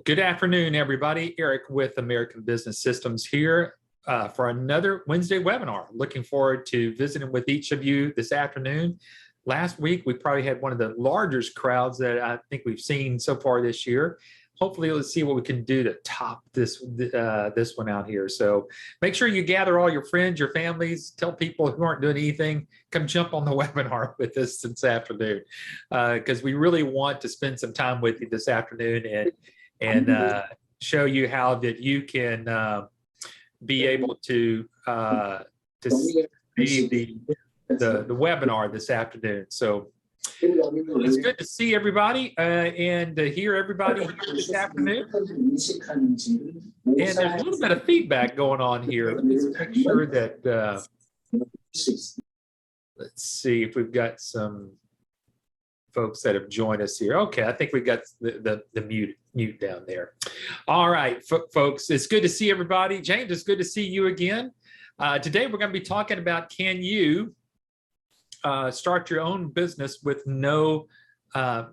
Good afternoon, everybody. Eric with American Business Systems here for another Wednesday webinar. Looking forward to visiting with each of you this afternoon. Last week, we probably had one of the largest crowds that I think we've seen so far this year. Hopefully, let's see what we can do to top this one out here. So make sure you gather all your friends, your families, tell people who aren't doing anything, come jump on the webinar with us this afternoon, because we really want to spend some time with you this afternoon and show you how that you can be able to see the webinar this afternoon. So it's good to see everybody and to hear everybody here this afternoon. And there's a little bit of feedback going on here. Let's make sure that let's see if we've got some folks that have joined us here. Okay, I think we got the mute down there. All right, folks, it's good to see everybody. James, it's good to see you again. Today we're going to be talking about, can you start your own business with no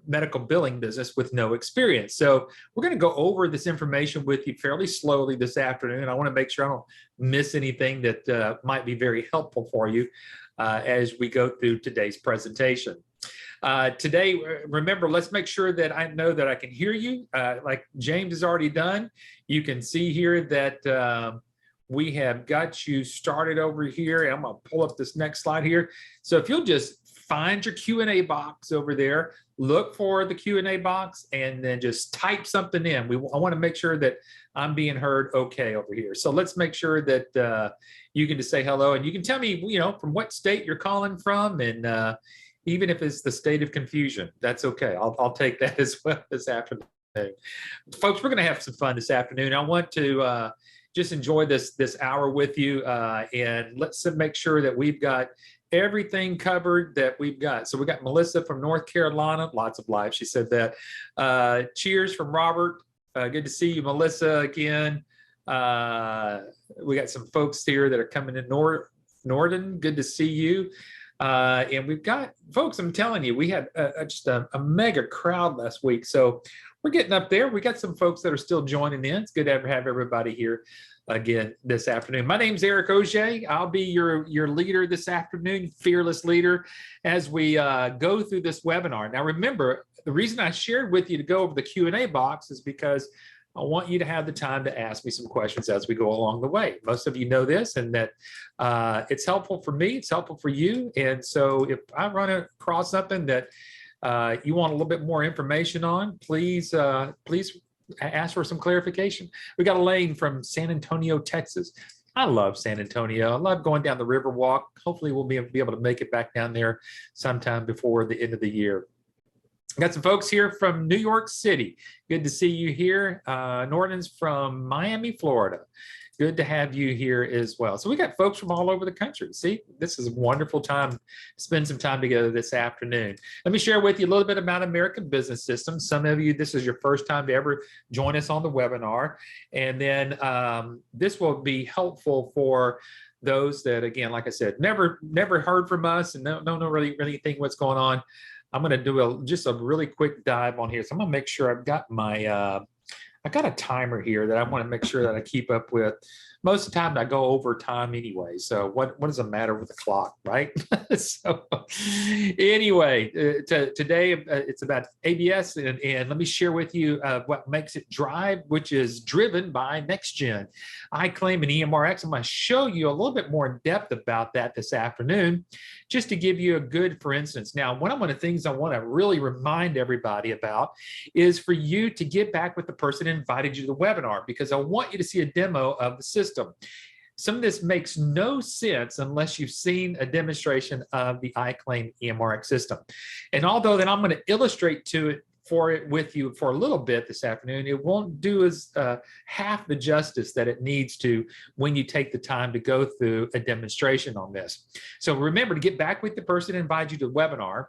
medical billing business with no experience. So we're going to go over this information with you fairly slowly this afternoon. I want to make sure I don't miss anything that might be very helpful for you as we go through today's presentation. Today, remember, let's make sure that I know that I can hear you. Like James has already done, you can see here that we have got you started over here. I'm going to pull up this next slide here. So if you'll just find your Q&A box over there, look for the Q&A box, and then just type something in. I want to make sure that I'm being heard okay over here. So let's make sure that you can just say hello, and you can tell me, from what state you're calling from, and even if it's the state of confusion, that's okay. I'll take that as well this afternoon. Folks, we're going to have some fun this afternoon. I want to just enjoy this hour with you, and let's make sure that we've got everything covered that we've got. So we got Melissa from North Carolina, lots of life. She said that. Cheers from Robert. Good to see you, Melissa, again. We got some folks here that are coming in. Norden, good to see you. And we've got folks, I'm telling you, we had just a mega crowd last week. So we're getting up there. We got some folks that are still joining in. It's good to have everybody here again this afternoon. My name's Eric Auger. I'll be your leader this afternoon, fearless leader, as we go through this webinar. Now, remember, the reason I shared with you to go over the Q&A box is because I want you to have the time to ask me some questions as we go along the way. Most of you know this, and that it's helpful for me, it's helpful for you. And so if I run across something that you want a little bit more information on, please ask for some clarification. We got Elaine from San Antonio, Texas. I love San Antonio. I love going down the river walk. Hopefully we'll be able to make it back down there sometime before the end of the year. Got some folks here from New York City. Good to see you here. Norton's from Miami, Florida. Good to have you here as well. So we got folks from all over the country. See, this is a wonderful time to spend some time together this afternoon. Let me share with you a little bit about American Business Systems. Some of you, this is your first time to ever join us on the webinar. And then this will be helpful for those that, again, like I said, never heard from us and don't know really think what's going on. I'm going to do just a really quick dive on here. So I'm going to make sure I've got my, I got a timer here that I want to make sure that I keep up with. Most of the time I go over time anyway. So what does it matter with the clock, right? So anyway, today it's about ABS, and let me share with you what makes it drive, which is driven by NextGen, iClaim, and EMRX. I'm going to show you a little bit more in depth about that this afternoon, just to give you a good for instance. Now, one of the things I want to really remind everybody about is for you to get back with the person who invited you to the webinar, because I want you to see a demo of the system. Some of this makes no sense unless you've seen a demonstration of the iClaim EMRX system. And although that I'm going to illustrate with you for a little bit this afternoon, it won't do as half the justice that it needs to when you take the time to go through a demonstration on this. So remember to get back with the person who invited you to the webinar,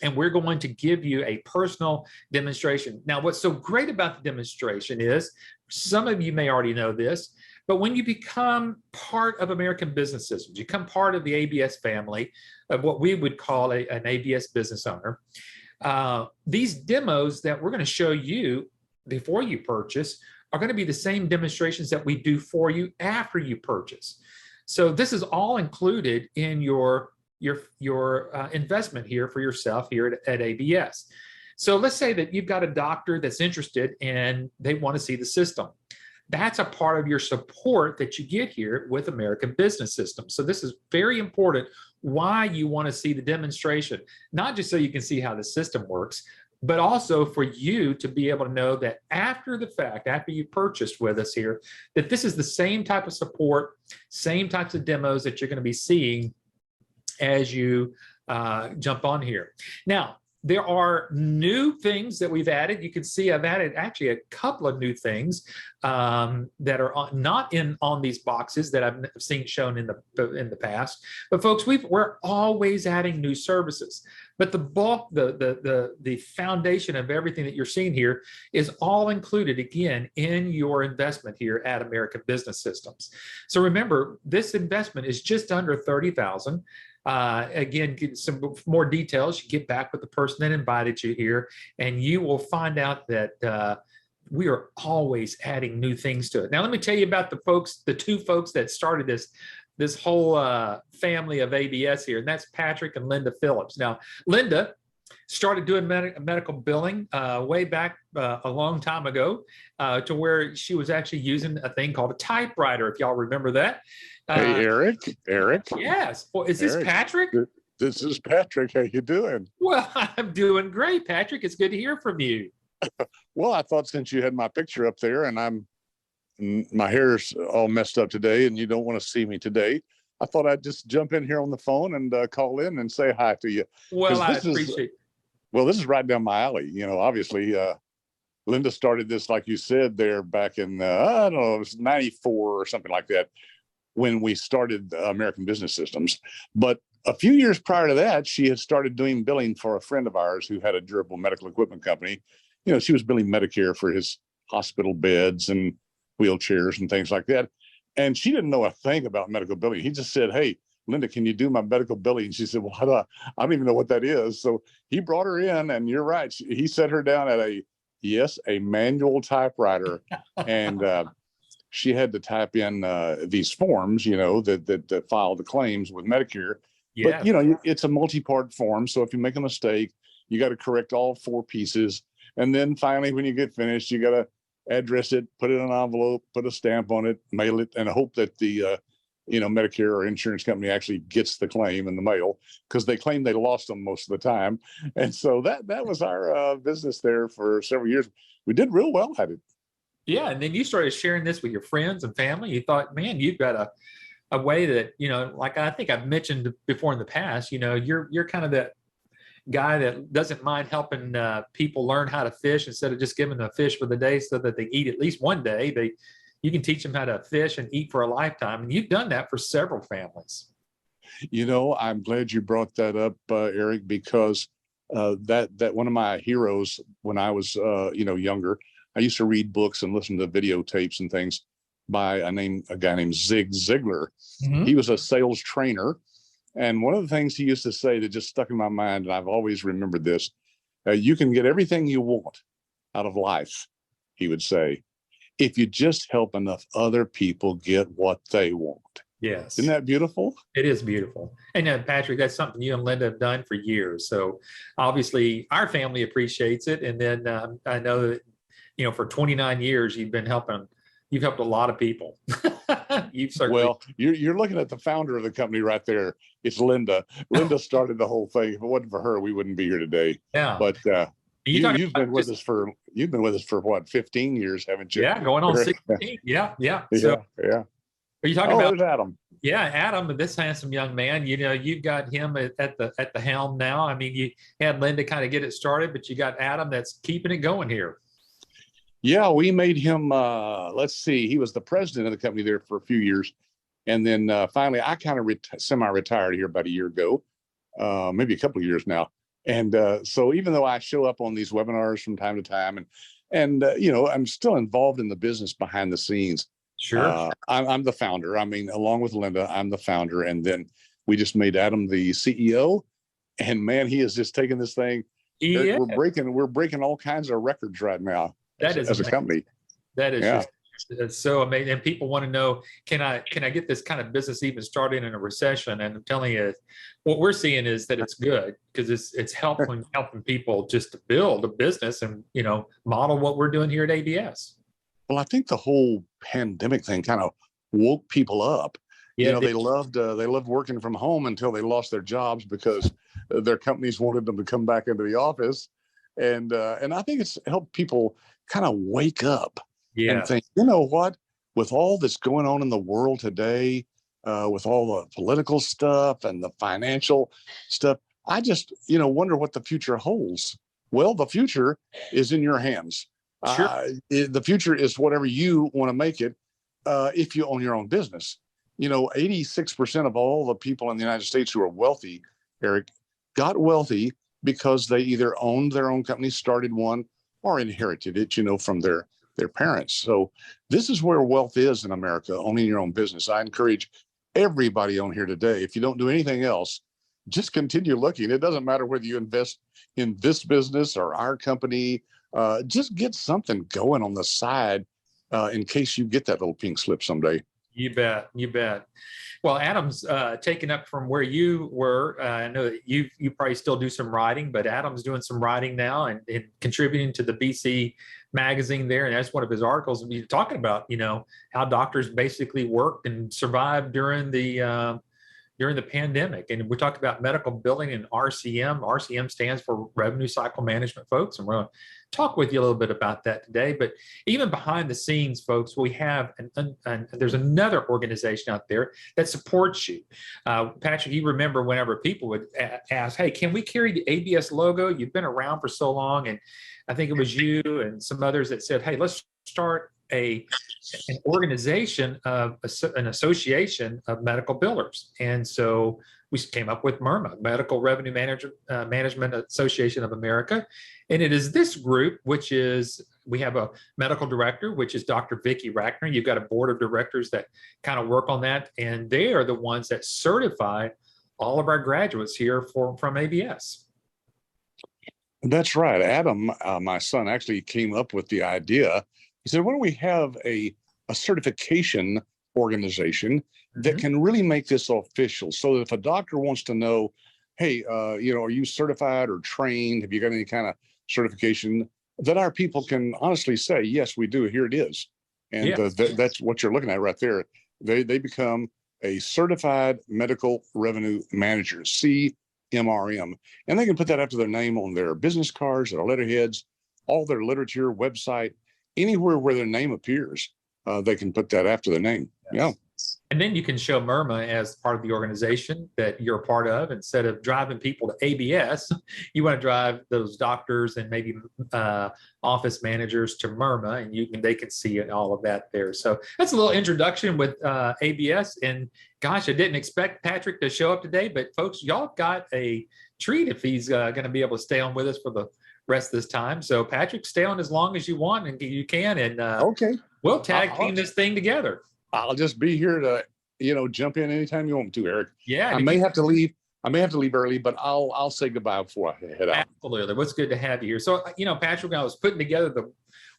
and we're going to give you a personal demonstration. Now, what's so great about the demonstration is, some of you may already know this, but when you become part of American Business Systems, you become part of the ABS family of what we would call an ABS business owner. These demos that we're going to show you before you purchase are going to be the same demonstrations that we do for you after you purchase. So this is all included in your investment here for yourself here at ABS. So let's say that you've got a doctor that's interested and they want to see the system. That's a part of your support that you get here with American Business System. So this is very important why you want to see the demonstration, not just so you can see how the system works, but also for you to be able to know that after the fact, after you purchased with us here, that this is the same type of support, same types of demos that you're going to be seeing as you jump on here. Now, there are new things that we've added. You can see I've added actually a couple of new things that are not on these boxes that I've seen shown in the past. But folks, we're always adding new services. But the bulk, the foundation of everything that you're seeing here is all included again in your investment here at American Business Systems. So remember, this investment is just under $30,000. Again, get some more details. You get back with the person that invited you here, and you will find out that we are always adding new things to it. Now, let me tell you about the two folks that started this whole family of ABS here, and that's Patrick and Linda Phillips. Now, Linda started doing medical billing way back a long time ago to where she was actually using a thing called a typewriter, if y'all remember that. Hey, Eric. Yes. Well, is this Patrick? This is Patrick. How you doing? Well, I'm doing great, Patrick. It's good to hear from you. Well, I thought since you had my picture up there and my hair's all messed up today and you don't want to see me today, I thought I'd just jump in here on the phone and call in and say hi to you. Well, I appreciate it. Well, this is right down my alley. You know, obviously, Linda started this, like you said, there back in, I don't know, it was 94 or something like that when we started American Business Systems. But a few years prior to that, she had started doing billing for a friend of ours who had a durable medical equipment company. You know, she was billing Medicare for his hospital beds and wheelchairs and things like that. And she didn't know a thing about medical billing. He just said, "Hey, Linda, can you do my medical billing?" And she said, "Well, I don't even know what that is." So he brought her in, and you're right. He set her down at a manual typewriter. And she had to type in these forms, you know, that file the claims with Medicare. Yeah. But, you know, it's a multi-part form. So if you make a mistake, you got to correct all 4 pieces. And then finally, when you get finished, you got to address it, put it in an envelope, put a stamp on it, mail it, and hope that the, Medicare or insurance company actually gets the claim in the mail, because they claim they lost them most of the time. And so that was our business there for several years. We did real well at it. Yeah. And then you started sharing this with your friends and family. You thought, man, you've got a way that, you know, like I think I've mentioned before in the past, you know, you're kind of that guy that doesn't mind helping people learn how to fish instead of just giving them a fish for the day so that they eat at least one day. You can teach them how to fish and eat for a lifetime. And you've done that for several families. You know, I'm glad you brought that up, Eric, because that one of my heroes when I was, younger, I used to read books and listen to videotapes and things by a guy named Zig Ziglar. Mm-hmm. He was a sales trainer. And one of the things he used to say that just stuck in my mind, and I've always remembered this, you can get everything you want out of life, he would say, if you just help enough other people get what they want. Yes. Isn't that beautiful? It is beautiful. And Patrick, that's something you and Linda have done for years. So obviously our family appreciates it. And then I know that, you know, for 29 years, you've helped a lot of people. Well, you're looking at the founder of the company right there. It's Linda. Linda started the whole thing. If it wasn't for her, we wouldn't be here today. Yeah. But you've been with us for what, 15 years, haven't you? Yeah, going on 16. Yeah. So, yeah. Are you talking about there's Adam? Yeah, Adam, this handsome young man. You know, you've got him at the helm now. I mean, you had Linda kind of get it started, but you got Adam that's keeping it going here. Yeah, we made him, he was the president of the company there for a few years. And then finally, I kind of semi-retired here about a year ago, maybe a couple of years now. And so even though I show up on these webinars from time to time and I'm still involved in the business behind the scenes. Sure. I'm the founder. I mean, along with Linda, I'm the founder. And then we just made Adam the CEO. And man, he has just taken this thing. Yeah. We're breaking all kinds of records right now. That is as a amazing. company. That is Yeah. just it's so amazing. And people want to know, can I get this kind of business even started in a recession? And I'm telling you, what we're seeing is that it's good because it's helping people just to build a business and model what we're doing here at ABS. Well, I think the whole pandemic thing kind of woke people up. Yeah, They loved working from home until they lost their jobs because their companies wanted them to come back into the office, and I think it's helped people kind of wake up and yeah, think, you know what, with all that's going on in the world today, with all the political stuff and the financial stuff, I just wonder what the future holds. Well, the future is in your hands. sure. The future is whatever you want to make it. If you own your own business, 86% of all the people in the United States who are wealthy, Eric, got wealthy because they either owned their own company, started one, or inherited it, from their parents. So this is where wealth is in America, owning your own business. I encourage everybody on here today, if you don't do anything else, just continue looking. It doesn't matter whether you invest in this business or our company. Just get something going on the side in case you get that little pink slip someday. You bet. You bet. Well, Adam's taken up from where you were. I know that you probably still do some writing, but Adam's doing some writing now and contributing to the BC magazine there. And that's one of his articles. He's talking about, how doctors basically worked and survived during the pandemic. And we talked about medical billing and RCM. RCM stands for Revenue Cycle Management, folks. And we're going to talk with you a little bit about that today. But even behind the scenes, folks, we have, there's another organization out there that supports you. Patrick, you remember whenever people would ask, hey, can we carry the ABS logo? You've been around for so long. And I think it was you and some others that said, hey, let's start an organization of an association of medical billers. And so we came up with MERMA, Medical Revenue Management Association of America. And it is this group, which is, we have a medical director, which is Dr. Vicki Rackner. You've got a board of directors that kind of work on that. And they are the ones that certify all of our graduates here from ABS. That's right. Adam, my son, actually came up with the idea. He said, why don't we have a certification organization that can really make this official, so that if a doctor wants to know, hey, are you certified or trained? Have you got any kind of certification, that our people can honestly say, yes, we do. Here it is. And that's what you're looking at right there. They become a certified medical revenue manager, CMRM, and they can put that after their name on their business cards, their letterheads, all their literature, website, anywhere where their name appears, they can put that after their name. Yes. Yeah. And then you can show MERMA as part of the organization that you're a part of. Instead of driving people to ABS, you want to drive those doctors and maybe office managers to MERMA, and they can see all of that there. So that's a little introduction with ABS. And gosh, I didn't expect Patrick to show up today, but folks, y'all got a treat if he's going to be able to stay on with us for the rest of this time. So Patrick, stay on as long as you want and you can, and okay, we'll tag team this thing together. I'll just be here to, jump in anytime you want me to, Eric. Yeah. I may have to leave early, but I'll say goodbye before I head out. Absolutely. What's good to have you here. So, Patrick, I was putting together the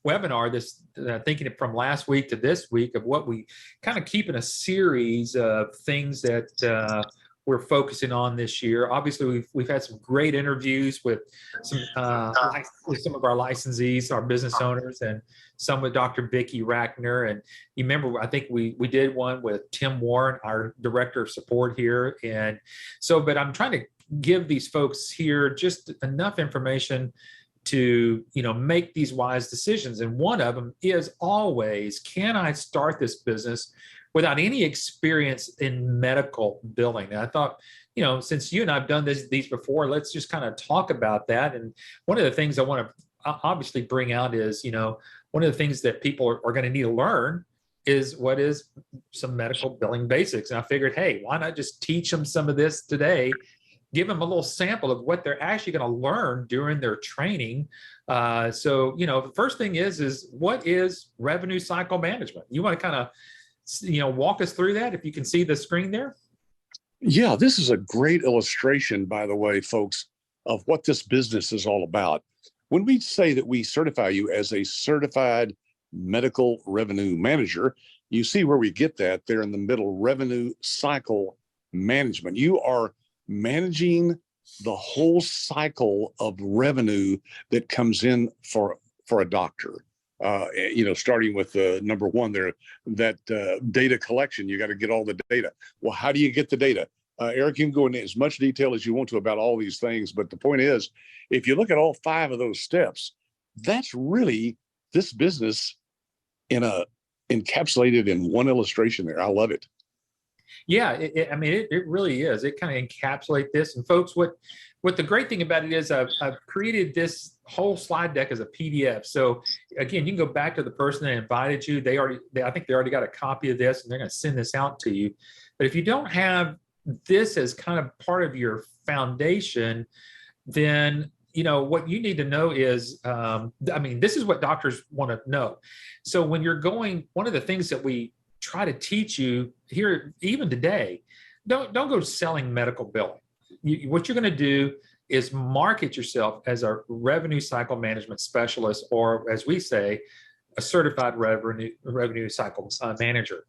webinar, this thinking from last week to this week of what we kind of keep in a series of things that we're focusing on this year. Obviously, we've had some great interviews with some of our licensees, our business owners, and some with Dr. Vicki Rackner. And you remember, I think we did one with Tim Warren, our director of support here. And so, but I'm trying to give these folks here just enough information to make these wise decisions. And one of them is always, can I start this business without any experience in medical billing? And I thought, since you and I've done these before, let's just kind of talk about that. And one of the things I want to obviously bring out is, one of the things that people are going to need to learn is what is some medical billing basics. And I figured, hey, why not just teach them some of this today, give them a little sample of what they're actually going to learn during their training. So, the first thing is what is revenue cycle management? You want to kind of walk us through that, if you can see the screen there? Yeah, this is a great illustration, by the way, folks, of what this business is all about. when we say that we certify you as a certified medical revenue manager, you see where we get that there in the middle, revenue cycle management. You are managing the whole cycle of revenue that comes in for a doctor. Starting with number one there, that data collection. You got to get all the data. Well, how do you get the data? Eric, you can go into as much detail as you want to about all these things, but the point is, if you look at all 5 of those steps, that's really this business encapsulated in one illustration there. I love it. Yeah, it really is. It kind of encapsulates this. And folks, what the great thing about it is I've created this whole slide deck as a PDF. So again, you can go back to the person that invited you. I think they already got a copy of this, and they're going to send this out to you. But if you don't have this as kind of part of your foundation, then what you need to know is, this is what doctors want to know. So when you're going, one of the things that we try to teach you here, even today, don't go selling medical billing. What you're going to do is market yourself as a revenue cycle management specialist, or as we say, a certified revenue cycle manager.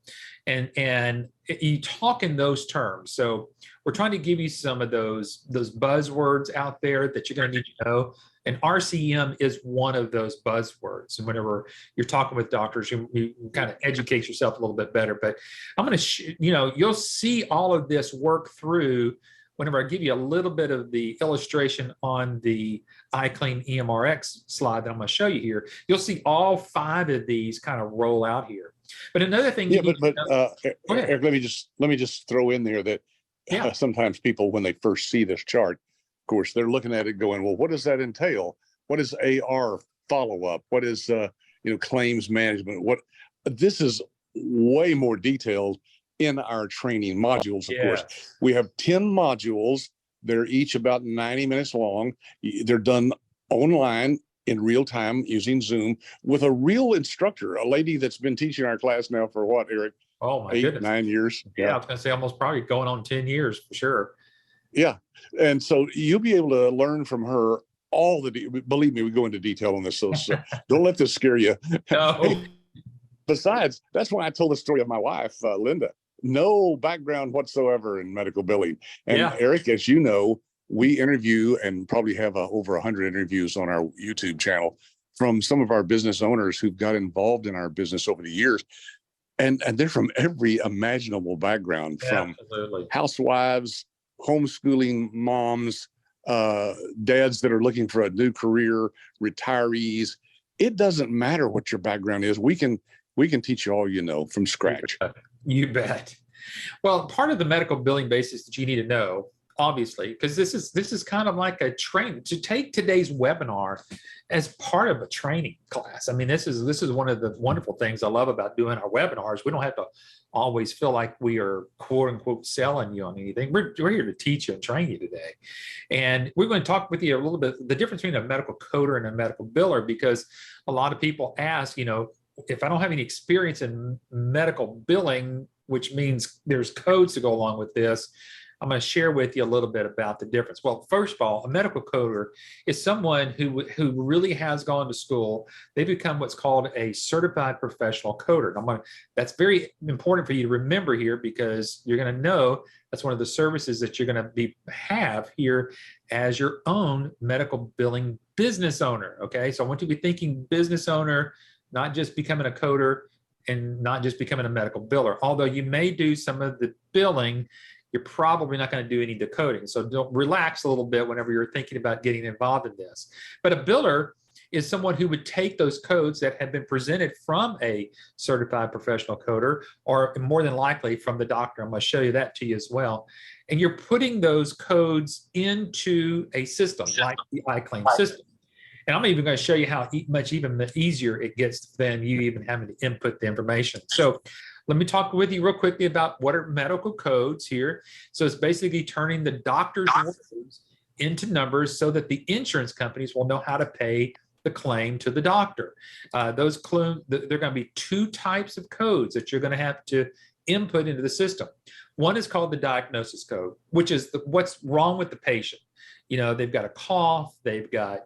And you talk in those terms. So we're trying to give you some of those buzzwords out there that you're going to need to know. And RCM is one of those buzzwords. And whenever you're talking with doctors, you kind of educate yourself a little bit better. But I'm going to, you'll see all of this work through whenever I give you a little bit of the illustration on the iClean EMRX slide that I'm going to show you here. You'll see all 5 of these kind of roll out here. But another thing, Eric, let me just throw in there that sometimes people, when they first see this chart, of course, they're looking at it going, well, what does that entail? What is AR follow-up? What is claims management? This is way more detailed in our training modules. Of course, we have 10 modules. They're each about 90 minutes long. They're done online in real time using Zoom with a real instructor, a lady that's been teaching our class now for what, Eric? Oh my 8, goodness. 9 years. Yeah, I was going to say almost probably going on 10 years for sure. Yeah. And so you'll be able to learn from her all believe me, we go into detail on this. So don't let this scare you. No. Besides, that's why I told the story of my wife, Linda. No background whatsoever in medical billing. And Eric, as you know, we interview and probably have over 100 interviews on our YouTube channel from some of our business owners who've got involved in our business over the years. And they're from every imaginable background, from housewives, homeschooling moms, dads that are looking for a new career, retirees. It doesn't matter what your background is. We can teach you all from scratch. You bet. Well, part of the medical billing basis that you need to know, obviously, because this is kind of like a training, to take today's webinar as part of a training class. I mean, this is one of the wonderful things I love about doing our webinars. We don't have to always feel like we are quote unquote selling you on anything. We're here to teach you and train you today. And we're going to talk with you a little bit the difference between a medical coder and a medical biller, because a lot of people ask, if I don't have any experience in medical billing, which means there's codes to go along with this, I'm going to share with you a little bit about the difference. Well, first of all, a medical coder is someone who really has gone to school. They become what's called a certified professional coder. That's very important for you to remember here, because you're going to know that's one of the services that you're going to have here as your own medical billing business owner. Okay, so I want you to be thinking business owner, not just becoming a coder and not just becoming a medical biller. Although you may do some of the billing, you're probably not going to do any decoding. So don't relax a little bit whenever you're thinking about getting involved in this. But a biller is someone who would take those codes that have been presented from a certified professional coder, or more than likely from the doctor. I'm going to show you that to you as well. And you're putting those codes into a system like the iClaim system. And I'm even going to show you how much even easier it gets than you even having to input the information. So let me talk with you real quickly about what are medical codes here. So it's basically turning the doctor's words into numbers so that the insurance companies will know how to pay the claim to the doctor. There are going to be 2 types of codes that you're going to have to input into the system. One is called the diagnosis code, which is what's wrong with the patient. They've got a cough, they've got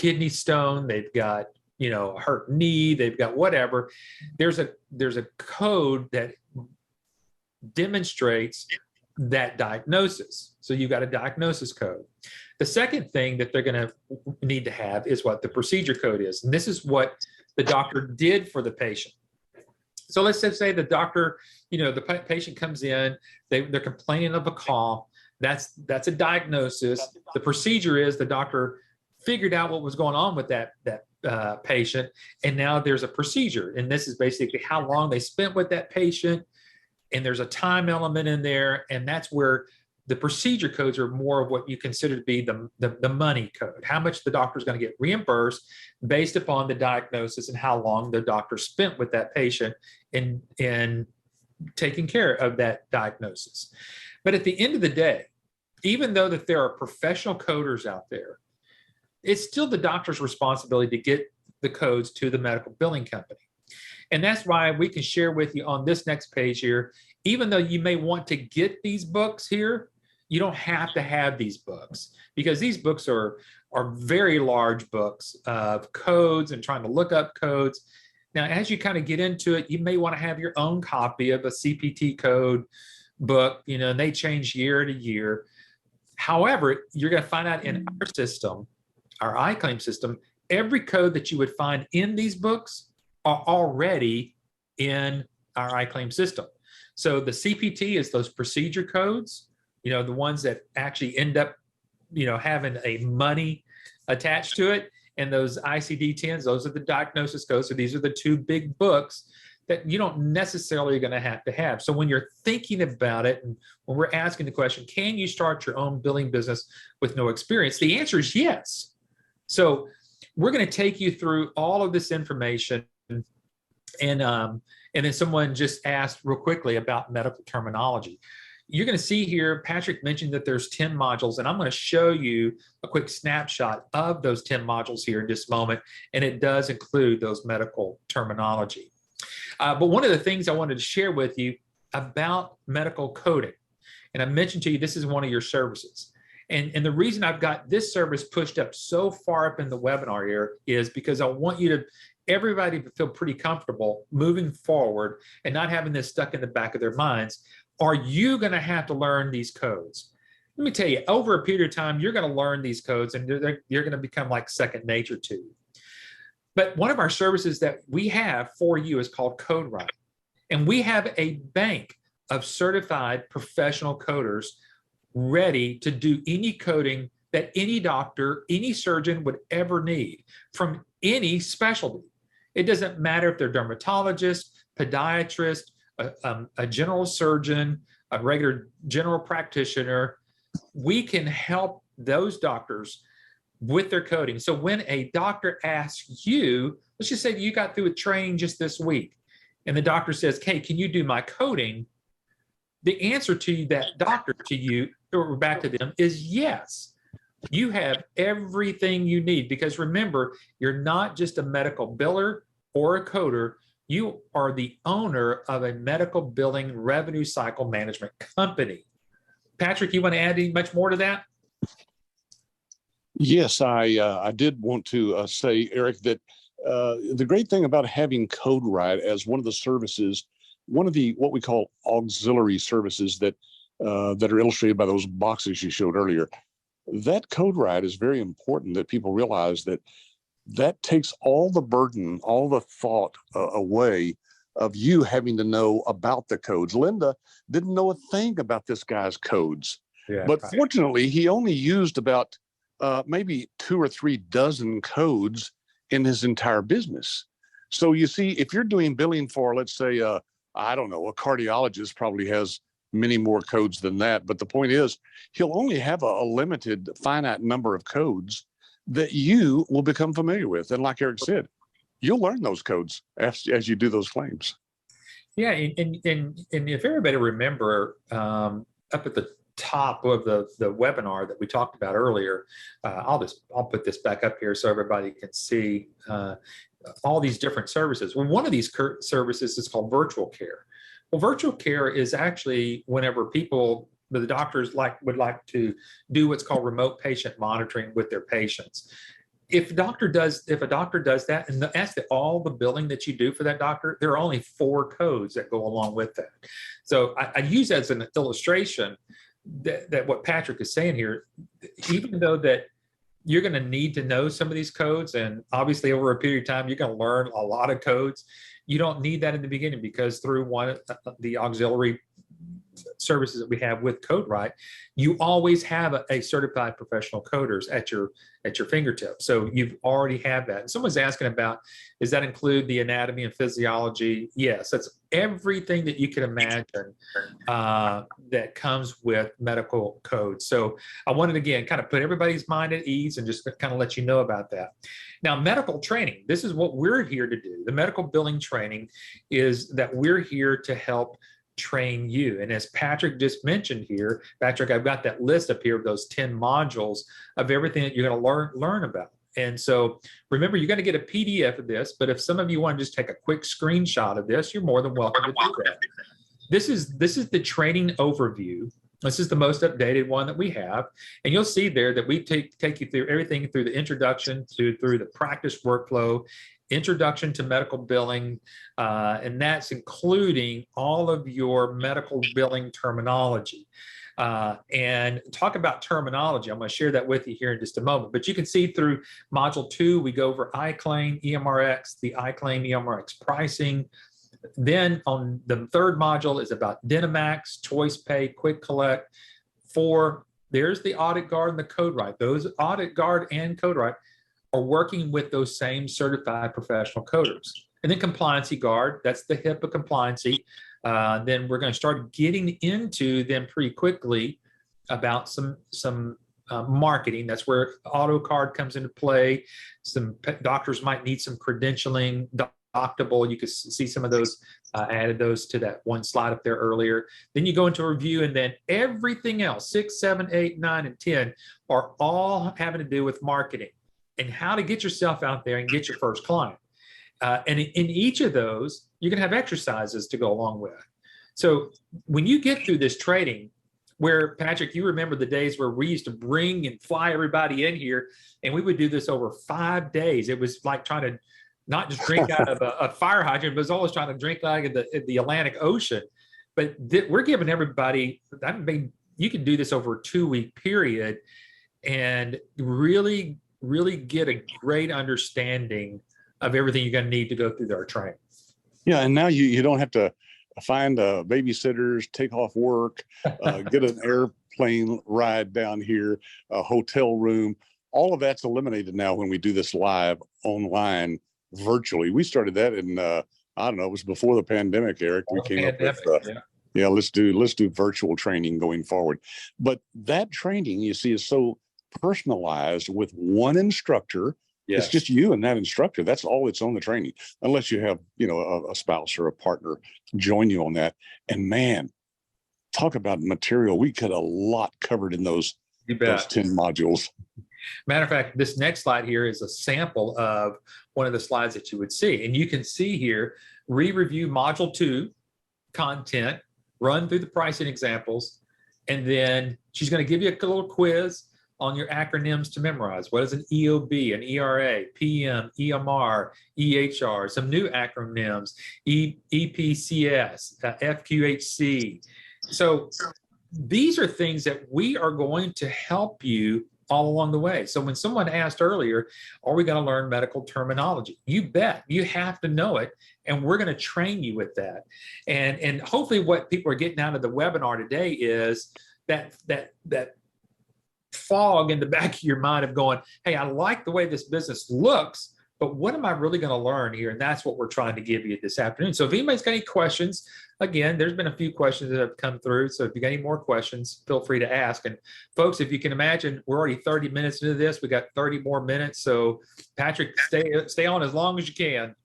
kidney stone, they've got, a hurt knee, they've got whatever. There's a code that demonstrates that diagnosis. So you've got a diagnosis code. The second thing that they're going to need to have is what the procedure code is. And this is what the doctor did for the patient. So let's just say the doctor, the patient comes in, they're complaining of a cough. That's a diagnosis. The procedure is the doctor figured out what was going on with that patient, and now there's a procedure. And this is basically how long they spent with that patient, and there's a time element in there, and that's where the procedure codes are more of what you consider to be the money code, how much the doctor is going to get reimbursed based upon the diagnosis and how long the doctor spent with that patient in taking care of that diagnosis. But at the end of the day, even though that there are professional coders out there, it's still the doctor's responsibility to get the codes to the medical billing company. And that's why we can share with you on this next page here, even though you may want to get these books here, you don't have to have these books, because these books are very large books of codes and trying to look up codes. Now, as you kind of get into it, you may want to have your own copy of a CPT code book, and they change year to year. However, you're going to find out in our system, our iClaim system, every code that you would find in these books are already in our iClaim system. So the CPT is those procedure codes, the ones that actually end up, having a money attached to it. And those ICD-10s, those are the diagnosis codes. So these are the two big books that you don't necessarily going to have. So when you're thinking about it, and when we're asking the question, can you start your own billing business with no experience? The answer is yes. So we're going to take you through all of this information. And then someone just asked real quickly about medical terminology. You're going to see here, Patrick mentioned that there's 10 modules, and I'm going to show you a quick snapshot of those 10 modules here in just a moment. And it does include those medical terminology. But one of the things I wanted to share with you about medical coding, and I mentioned to you, this is one of your services. And the reason I've got this service pushed up so far up in the webinar here is because I want everybody to feel pretty comfortable moving forward and not having this stuck in the back of their minds. Are you going to have to learn these codes? Let me tell you, over a period of time, you're going to learn these codes, and you're going to become like second nature to you. But one of our services that we have for you is called CodeWrite. And we have a bank of certified professional coders ready to do any coding that any doctor, any surgeon would ever need from any specialty. It doesn't matter if they're dermatologist, podiatrist, a general surgeon, a regular general practitioner. We can help those doctors with their coding. So when a doctor asks you, let's just say you got through a training just this week, and the doctor says, "Hey, can you do my coding?" The answer to that doctor, to you, or back to them, is yes. You have everything you need, because remember, you're not just a medical biller or a coder. You are the owner of a medical billing revenue cycle management company. Patrick, you want to add any much more to that? Yes, I did want to say, Eric, that the great thing about having CodeWrite as one of the services, one of the what we call auxiliary services that are illustrated by those boxes you showed earlier, that CodeWrite is very important that people realize that takes all the burden, all the thought away of you having to know about the codes. Linda didn't know a thing about this guy's codes, but fortunately, he only used about maybe 2 or 3 dozen codes in his entire business. So you see, if you're doing billing for, let's say, I don't know, a cardiologist probably has many more codes than that. But the point is, he'll only have a limited, finite number of codes that you will become familiar with. And like Eric said, you'll learn those codes as you do those claims. Yeah, and if everybody remember, up at the top of the webinar that we talked about earlier, I'll put this back up here so everybody can see all these different services. Well, one of these services is called virtual care. Well, virtual care is actually whenever the doctors would like to do what's called remote patient monitoring with their patients. if a doctor does that, and ask that all the billing that you do for that doctor, there are only 4 codes that go along with that. So I use that as an illustration that what Patrick is saying here, even though that you're going to need to know some of these codes, and obviously over a period of time, you're going to learn a lot of codes. You don't need that in the beginning, because through one of the auxiliary services that we have with CodeWright, you always have a certified professional coders at your fingertips. So you've already have that. And someone's asking about, does that include the anatomy and physiology? Yes, that's everything that you can imagine that comes with medical code. So I wanted, again, kind of put everybody's mind at ease and just kind of let you know about that. Now, medical training, this is what we're here to do. The medical billing training is that we're here to help train you. And as Patrick just mentioned here, Patrick, I've got that list up here of those 10 modules of everything that you're going to learn about. And so remember, you're going to get a PDF of this, but if some of you want to just take a quick screenshot of this, you're more than welcome to do that. This is the training overview. This is the most updated one that we have. And you'll see there that we take you through everything through the introduction through the practice workflow, introduction to medical billing, and that's including all of your medical billing terminology. And talk about terminology, I'm going to share that with you here in just a moment. But you can see through Module 2, we go over iClaim, EMRX, the iClaim, EMRX pricing. Then on the third module is about Dynamax, Choice Pay, Quick Collect. 4, there's the Audit Guard and the CodeWright. Those Audit Guard and CodeWright are working with those same certified professional coders. And then Compliancy Guard, that's the HIPAA compliancy. Then we're going to start getting into them pretty quickly about some marketing. That's where AutoCard comes into play. Some doctors might need some credentialing, Doctable. You can see some of those. I added those to that one slide up there earlier. Then you go into review, and then everything else, 6, 7, 8, 9, and 10 are all having to do with marketing and how to get yourself out there and get your first client. And in each of those, you're going to have exercises to go along with. So when you get through this training, where, Patrick, you remember the days where we used to bring and fly everybody in here, and we would do this over 5 days. It was like trying to not just drink out of a fire hydrant, but it was always trying to drink out of the Atlantic Ocean. But we're giving everybody, I mean, you can do this over a 2-week period and really get a great understanding of everything you're going to need to go through our training. Yeah, and now you don't have to find babysitters, take off work, get an airplane ride down here, a hotel room. All of that's eliminated now when we do this live online virtually. We started that in I don't know, it was before the pandemic, Eric. We came up with yeah, let's do virtual training going forward. But that training, you see, is so personalized with one instructor. Yes. It's just you and that instructor. That's all that's on the training, unless you have, a spouse or a partner join you on that. And man, talk about material. We got a lot covered in those 10 modules. Matter of fact, this next slide here is a sample of one of the slides that you would see. And you can see here, re-review Module 2 content, run through the pricing examples, and then she's going to give you a little quiz on your acronyms to memorize. What is an EOB, an ERA, PM, EMR, EHR, some new acronyms, EPCS, FQHC. So these are things that we are going to help you all along the way. So when someone asked earlier, are we going to learn medical terminology? You bet. You have to know it, and we're going to train you with that. And hopefully what people are getting out of the webinar today is that fog in the back of your mind of going, hey, I like the way this business looks, but what am I really going to learn here? And that's what we're trying to give you this afternoon. So if anybody's got any questions, again, there's been a few questions that have come through. So if you got any more questions, feel free to ask. And folks, if you can imagine, we're already 30 minutes into this. We got 30 more minutes. So Patrick, stay on as long as you can.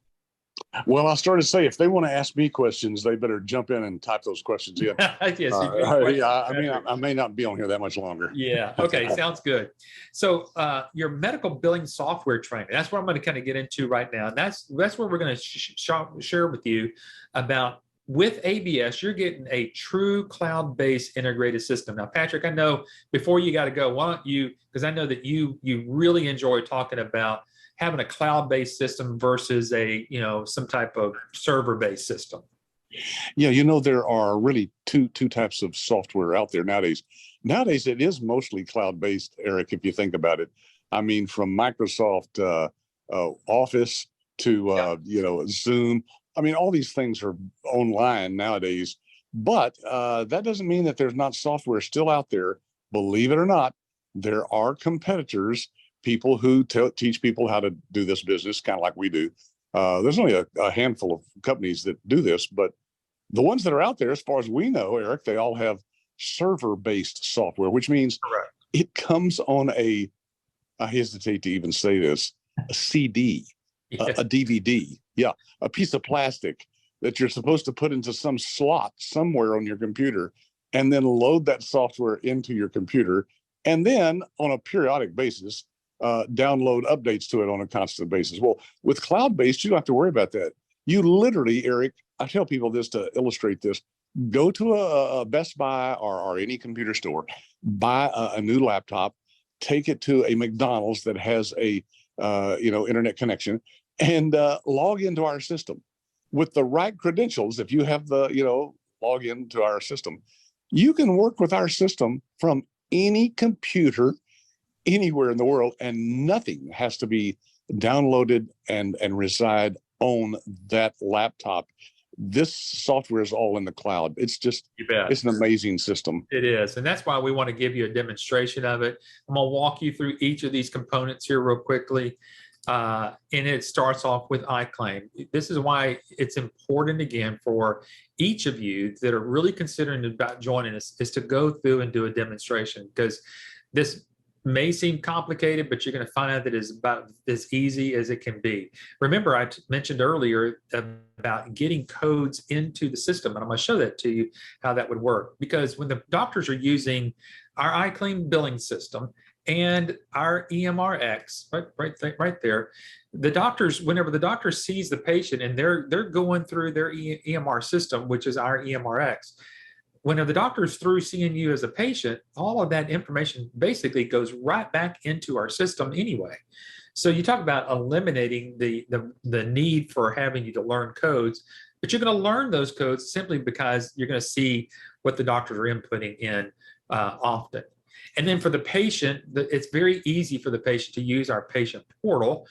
Well, I started to say, if they want to ask me questions, they better jump in and type those questions in. Yes, I may not be on here that much longer. Yeah. Okay. Sounds good. So your medical billing software training, that's what I'm going to kind of get into right now. And that's where we're going to share with you about with ABS, you're getting a true cloud-based integrated system. Now, Patrick, I know before you got to go, why don't you, because I know that you really enjoy talking about having a cloud-based system versus a, some type of server-based system. Yeah, there are really two types of software out there nowadays. Nowadays, it is mostly cloud-based, Eric, if you think about it. I mean, from Microsoft Office to Zoom. I mean, all these things are online nowadays, but that doesn't mean that there's not software still out there. Believe it or not, there are competitors, people who teach people how to do this business, kind of like we do. There's only a handful of companies that do this, but the ones that are out there, as far as we know, Eric, they all have server-based software, which means Correct. It comes on I hesitate to even say this, a CD, a DVD, yeah, a piece of plastic that you're supposed to put into some slot somewhere on your computer and then load that software into your computer. And then on a periodic basis, download updates to it on a constant basis. Well, with cloud-based, you don't have to worry about that. You literally, Eric, I tell people this to illustrate this. Go to a Best Buy or any computer store, buy a new laptop, take it to a McDonald's that has a internet connection, and log into our system with the right credentials. If you have the log into our system, you can work with our system from any computer anywhere in the world, and nothing has to be downloaded and reside on that laptop. This software is all in the cloud. It's just, it's an amazing system. It is. And that's why we want to give you a demonstration of it. I'm going to walk you through each of these components here real quickly. And it starts off with iClaim. This is why it's important, again, for each of you that are really considering about joining us is to go through and do a demonstration, because this may seem complicated, but you're going to find out that it's about as easy as it can be. Remember, I mentioned earlier about getting codes into the system, and I'm going to show that to you, how that would work. Because when the doctors are using our iClaim billing system and our EMRX, right there, the doctors, whenever the doctor sees the patient and they're going through their EMR system, which is our EMRX, whenever the doctor is through seeing you as a patient, all of that information basically goes right back into our system anyway. So you talk about eliminating the need for having you to learn codes, but you're going to learn those codes simply because you're going to see what the doctors are inputting in often. And then for the patient, it's very easy for the patient to use our patient portal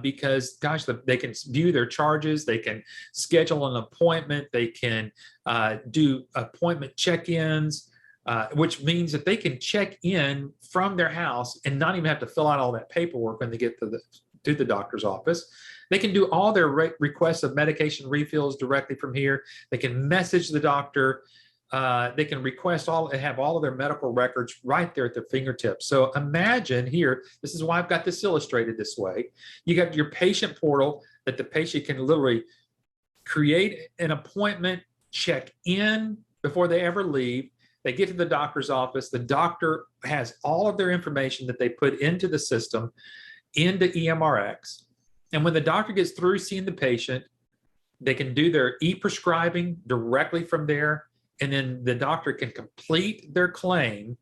because, gosh, they can view their charges, they can schedule an appointment, they can do appointment check-ins, which means that they can check in from their house and not even have to fill out all that paperwork when they get to the doctor's office. They can do all their requests of medication refills directly from here. They can message the doctor. They can request have all of their medical records right there at their fingertips. So imagine here, this is why I've got this illustrated this way. You got your patient portal that the patient can literally create an appointment, check in before they ever leave. They get to the doctor's office. The doctor has all of their information that they put into the system, into EMRX. And when the doctor gets through seeing the patient, they can do their e-prescribing directly from there. And then the doctor can complete their claim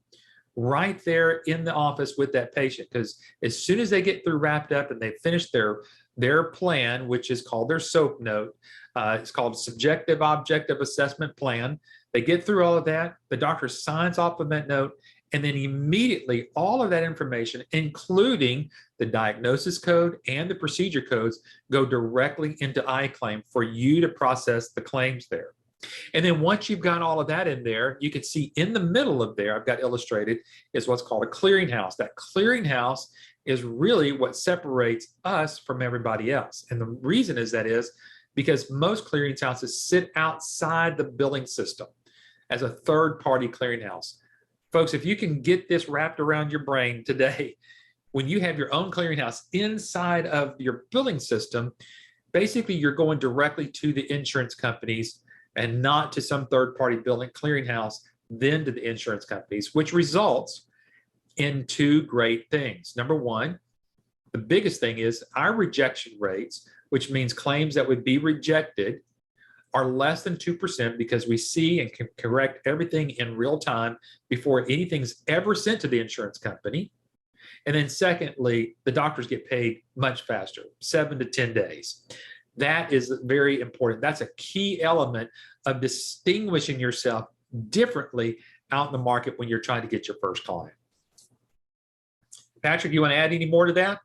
right there in the office with that patient. Because as soon as they get through wrapped up and they finish their plan, which is called their SOAP note, it's called Subjective Objective Assessment Plan. They get through all of that. The doctor signs off on that note. And then immediately all of that information, including the diagnosis code and the procedure codes, go directly into iClaim for you to process the claims there. And then once you've got all of that in there, you can see in the middle of there, I've got illustrated, is what's called a clearinghouse. That clearinghouse is really what separates us from everybody else. And the reason is because most clearinghouses sit outside the billing system as a third-party clearinghouse. Folks, if you can get this wrapped around your brain today, when you have your own clearinghouse inside of your billing system, basically you're going directly to the insurance companies and not to some third-party billing clearinghouse, then to the insurance companies, which results in two great things. Number one, the biggest thing is our rejection rates, which means claims that would be rejected, are less than 2% because we see and can correct everything in real time before anything's ever sent to the insurance company. And then secondly, the doctors get paid much faster, 7 to 10 days. That is very important. That's a key element of distinguishing yourself differently out in the market when you're trying to get your first client. Patrick, you want to add any more to that?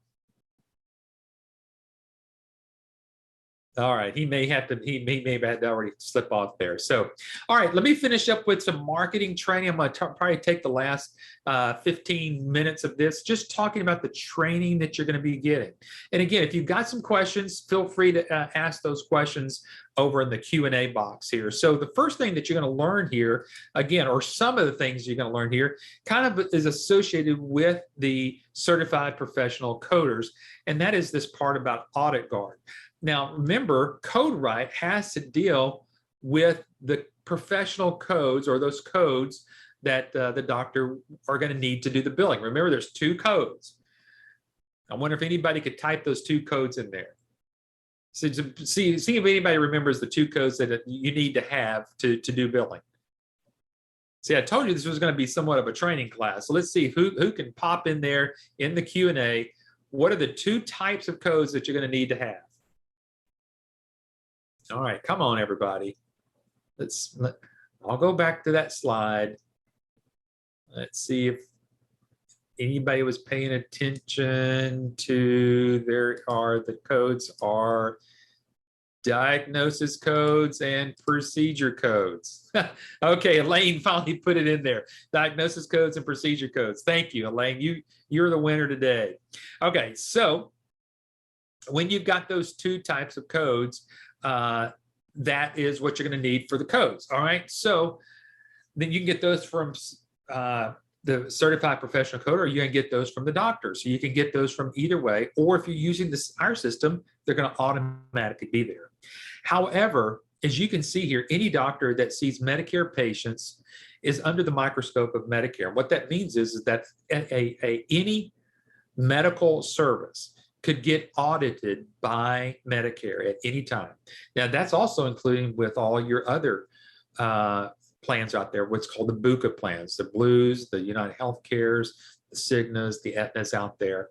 All right, he may have had to already slip off there. So, all right, let me finish up with some marketing training. I'm going to probably take the last 15 minutes of this, just talking about the training that you're going to be getting. And again, if you've got some questions, feel free to ask those questions over in the Q&A box here. So the first thing that you're going to learn here, again, or some of the things you're going to learn here, kind of is associated with the certified professional coders, and that is this part about Audit Guard. Now, remember, CodeWrite has to deal with the professional codes or those codes that the doctor are going to need to do the billing. Remember, there's 2 codes. I wonder if anybody could type those 2 codes in there. So see if anybody remembers the 2 codes that you need to have to do billing. See, I told you this was going to be somewhat of a training class. So let's see who can pop in there in the Q&A. What are the 2 types of codes that you're going to need to have? All right, come on, everybody. I'll go back to that slide. Let's see if anybody was paying attention to, the codes are diagnosis codes and procedure codes. Okay, Elaine finally put it in there. Diagnosis codes and procedure codes. Thank you, Elaine. You're the winner today. Okay, so when you've got those 2 types of codes, that is what you're going to need for the codes. All right. So then you can get those from the certified professional coder, or you can get those from the doctor. So you can get those from either way, or if you're using our system, they're going to automatically be there. However, as you can see here, any doctor that sees Medicare patients is under the microscope of Medicare. What that means is that any medical service could get audited by Medicare at any time. Now, that's also including with all your other plans out there, what's called the BUCA plans, the Blues, the United Healthcares, the Cignas, the Aetnas out there.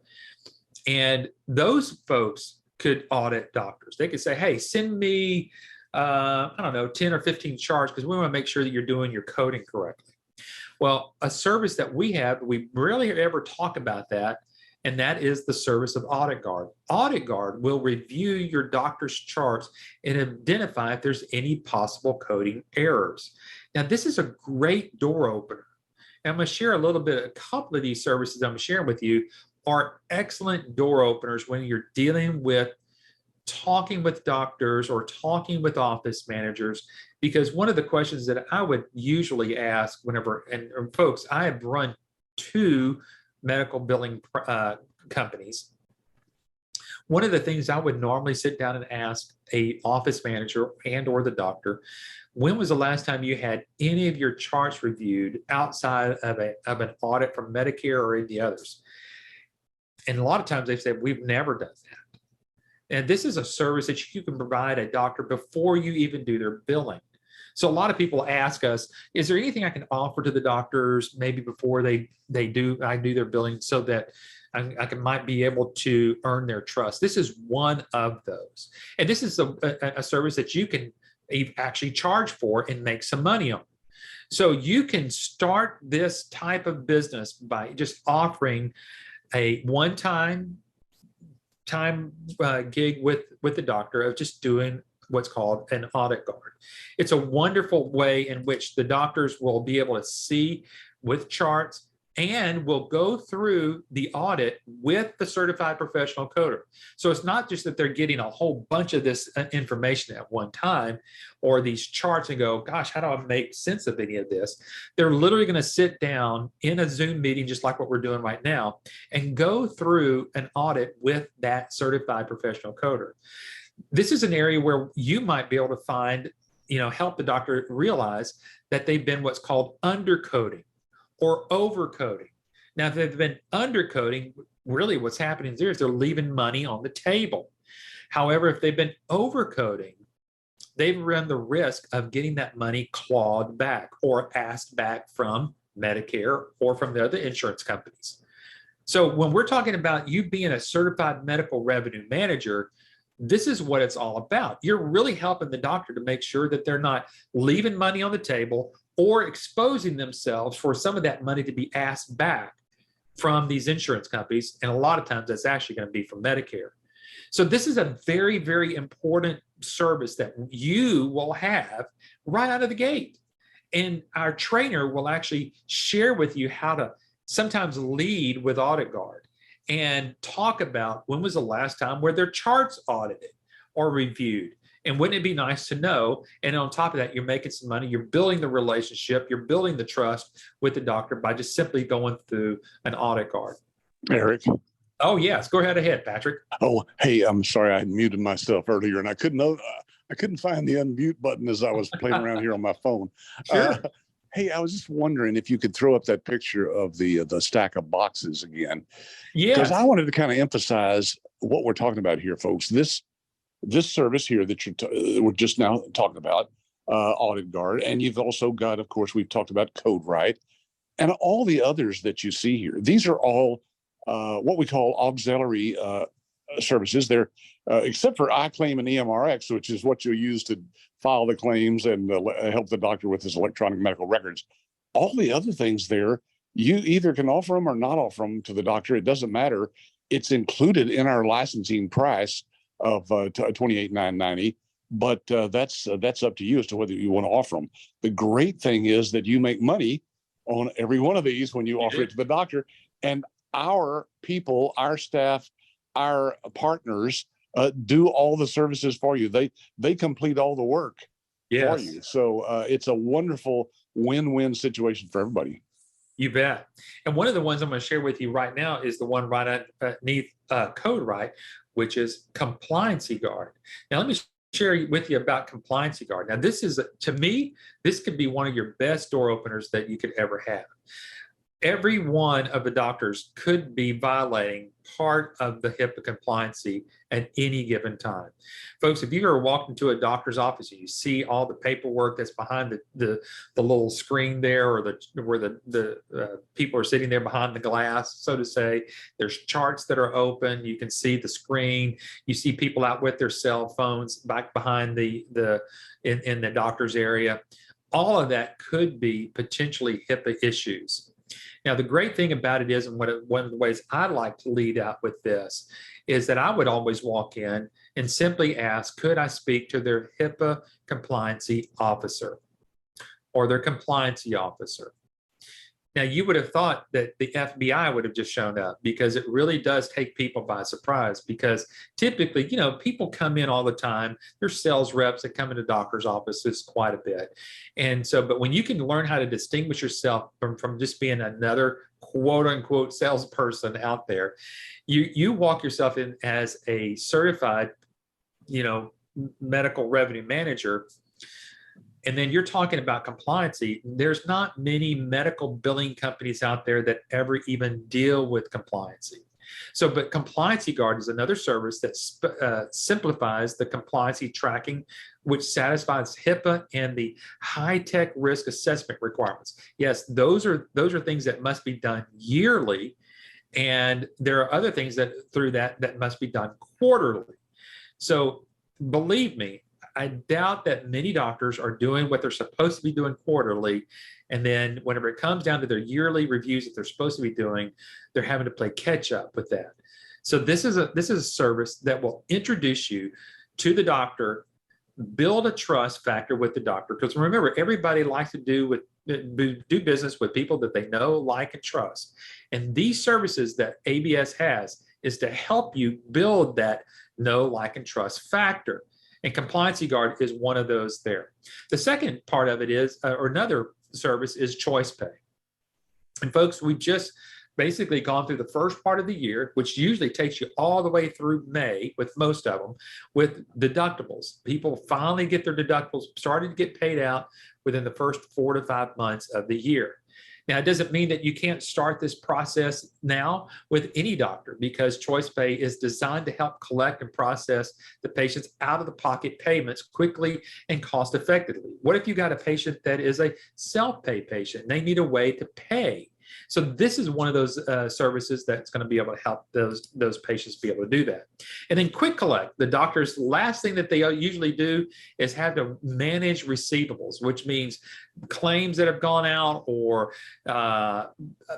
And those folks could audit doctors. They could say, hey, send me, I don't know, 10 or 15 charts because we want to make sure that you're doing your coding correctly. Well, a service that we have, we rarely ever talk about that, and that is the service of Audit Guard. Audit Guard will review your doctor's charts and identify if there's any possible coding errors. Now, this is a great door opener. And I'm going to share a couple of these services I'm sharing with you are excellent door openers when you're dealing with talking with doctors or talking with office managers, because one of the questions that I would usually ask whenever, and folks, I have run 2 medical billing companies. One of the things I would normally sit down and ask a office manager and or the doctor, when was the last time you had any of your charts reviewed outside of an audit from Medicare or any others? And a lot of times they've said, we've never done that. And this is a service that you can provide a doctor before you even do their billing. So a lot of people ask us, is there anything I can offer to the doctors maybe before I do their billing so that I might be able to earn their trust? This is one of those. And this is a service that you can actually charge for and make some money on. So you can start this type of business by just offering a one-time gig with the doctor of just doing what's called an Audit Guard. It's a wonderful way in which the doctors will be able to see with charts and will go through the audit with the certified professional coder. So it's not just that they're getting a whole bunch of this information at one time or these charts and go, gosh, how do I make sense of any of this? They're literally going to sit down in a Zoom meeting, just like what we're doing right now, and go through an audit with that certified professional coder. This is an area where you might be able to find, help the doctor realize that they've been what's called undercoding or overcoding. Now, if they've been undercoding, really what's happening there is they're leaving money on the table. However, if they've been overcoding, they've run the risk of getting that money clawed back or asked back from Medicare or from the other insurance companies. So when we're talking about you being a certified medical revenue manager, this is what it's all about. You're really helping the doctor to make sure that they're not leaving money on the table or exposing themselves for some of that money to be asked back from these insurance companies. And a lot of times that's actually going to be from Medicare. So this is a very, very important service that you will have right out of the gate. And our trainer will actually share with you how to sometimes lead with Audit Guard and talk about when was the last time where their charts audited or reviewed. And wouldn't it be nice to know? And on top of that, you're making some money, you're building the relationship, you're building the trust with the doctor by just simply going through an Audit Guard. Eric. Oh, yes. Go ahead, Patrick. Oh, hey, I'm sorry. I muted myself earlier and I couldn't find the unmute button as I was playing around here on my phone. Sure. Hey, I was just wondering if you could throw up that picture of the stack of boxes again. Yeah. Because I wanted to kind of emphasize what we're talking about here, folks. This service here that we're just now talking about, Audit Guard, and you've also got, of course, we've talked about CodeWright, and all the others that you see here. These are all what we call auxiliary services. They're except for iClaim and EMRX, which is what you'll use to file the claims and help the doctor with his electronic medical records. All the other things there, you either can offer them or not offer them to the doctor. It doesn't matter. It's included in our licensing price of $28,990. But that's up to you as to whether you want to offer them. The great thing is that you make money on every one of these when you offer it to the doctor. And our people, our staff, our partners do all the services for you. They complete all the work for you. So it's a wonderful win-win situation for everybody. You bet. And one of the ones I'm going to share with you right now is the one right underneath CodeWright, which is Compliancy Guard. Now, let me share with you about Compliancy Guard. Now, this is, to me, this could be one of your best door openers that you could ever have. Every one of the doctors could be violating part of the HIPAA compliancy at any given time. Folks, if you are walking into a doctor's office and you see all the paperwork that's behind the little screen there, or where the people are sitting there behind the glass, so to say, there's charts that are open. You can see the screen. You see people out with their cell phones back behind in the doctor's area. All of that could be potentially HIPAA issues. Now, the great thing about it is, and one of the ways I like to lead out with this, is that I would always walk in and simply ask, could I speak to their HIPAA compliancy officer or their compliancy officer? Now, you would have thought that the FBI would have just shown up, because it really does take people by surprise, because typically, people come in all the time. There's sales reps that come into doctors' offices quite a bit. And so, but when you can learn how to distinguish yourself from just being another quote unquote salesperson out there, you walk yourself in as a certified, medical revenue manager. And then you're talking about compliancy. There's not many medical billing companies out there that ever even deal with compliancy. So, but Compliancy Guard is another service that simplifies the compliancy tracking, which satisfies HIPAA and the high-tech risk assessment requirements. Yes, those are things that must be done yearly, and there are other things that must be done quarterly. So, believe me, I doubt that many doctors are doing what they're supposed to be doing quarterly. And then whenever it comes down to their yearly reviews that they're supposed to be doing, they're having to play catch up with that. So this is a service that will introduce you to the doctor, build a trust factor with the doctor. Because remember, everybody likes to do business with people that they know, like, and trust. And these services that ABS has is to help you build that know, like, and trust factor. And Compliancy Guard is one of those there. The second part of it is, or another service, is ChoicePay. And folks, we've just basically gone through the first part of the year, which usually takes you all the way through May with most of them, with deductibles. People finally get their deductibles started to get paid out within the first 4 to 5 months of the year. Now, it doesn't mean that you can't start this process now with any doctor, because ChoicePay is designed to help collect and process the patient's out-of-the-pocket payments quickly and cost effectively. What if you got a patient that is a self-pay patient and they need a way to pay? So this is one of those services that's going to be able to help those patients be able to do that. And then Quick Collect, the doctor's last thing that they usually do is have to manage receivables, which means claims that have gone out, or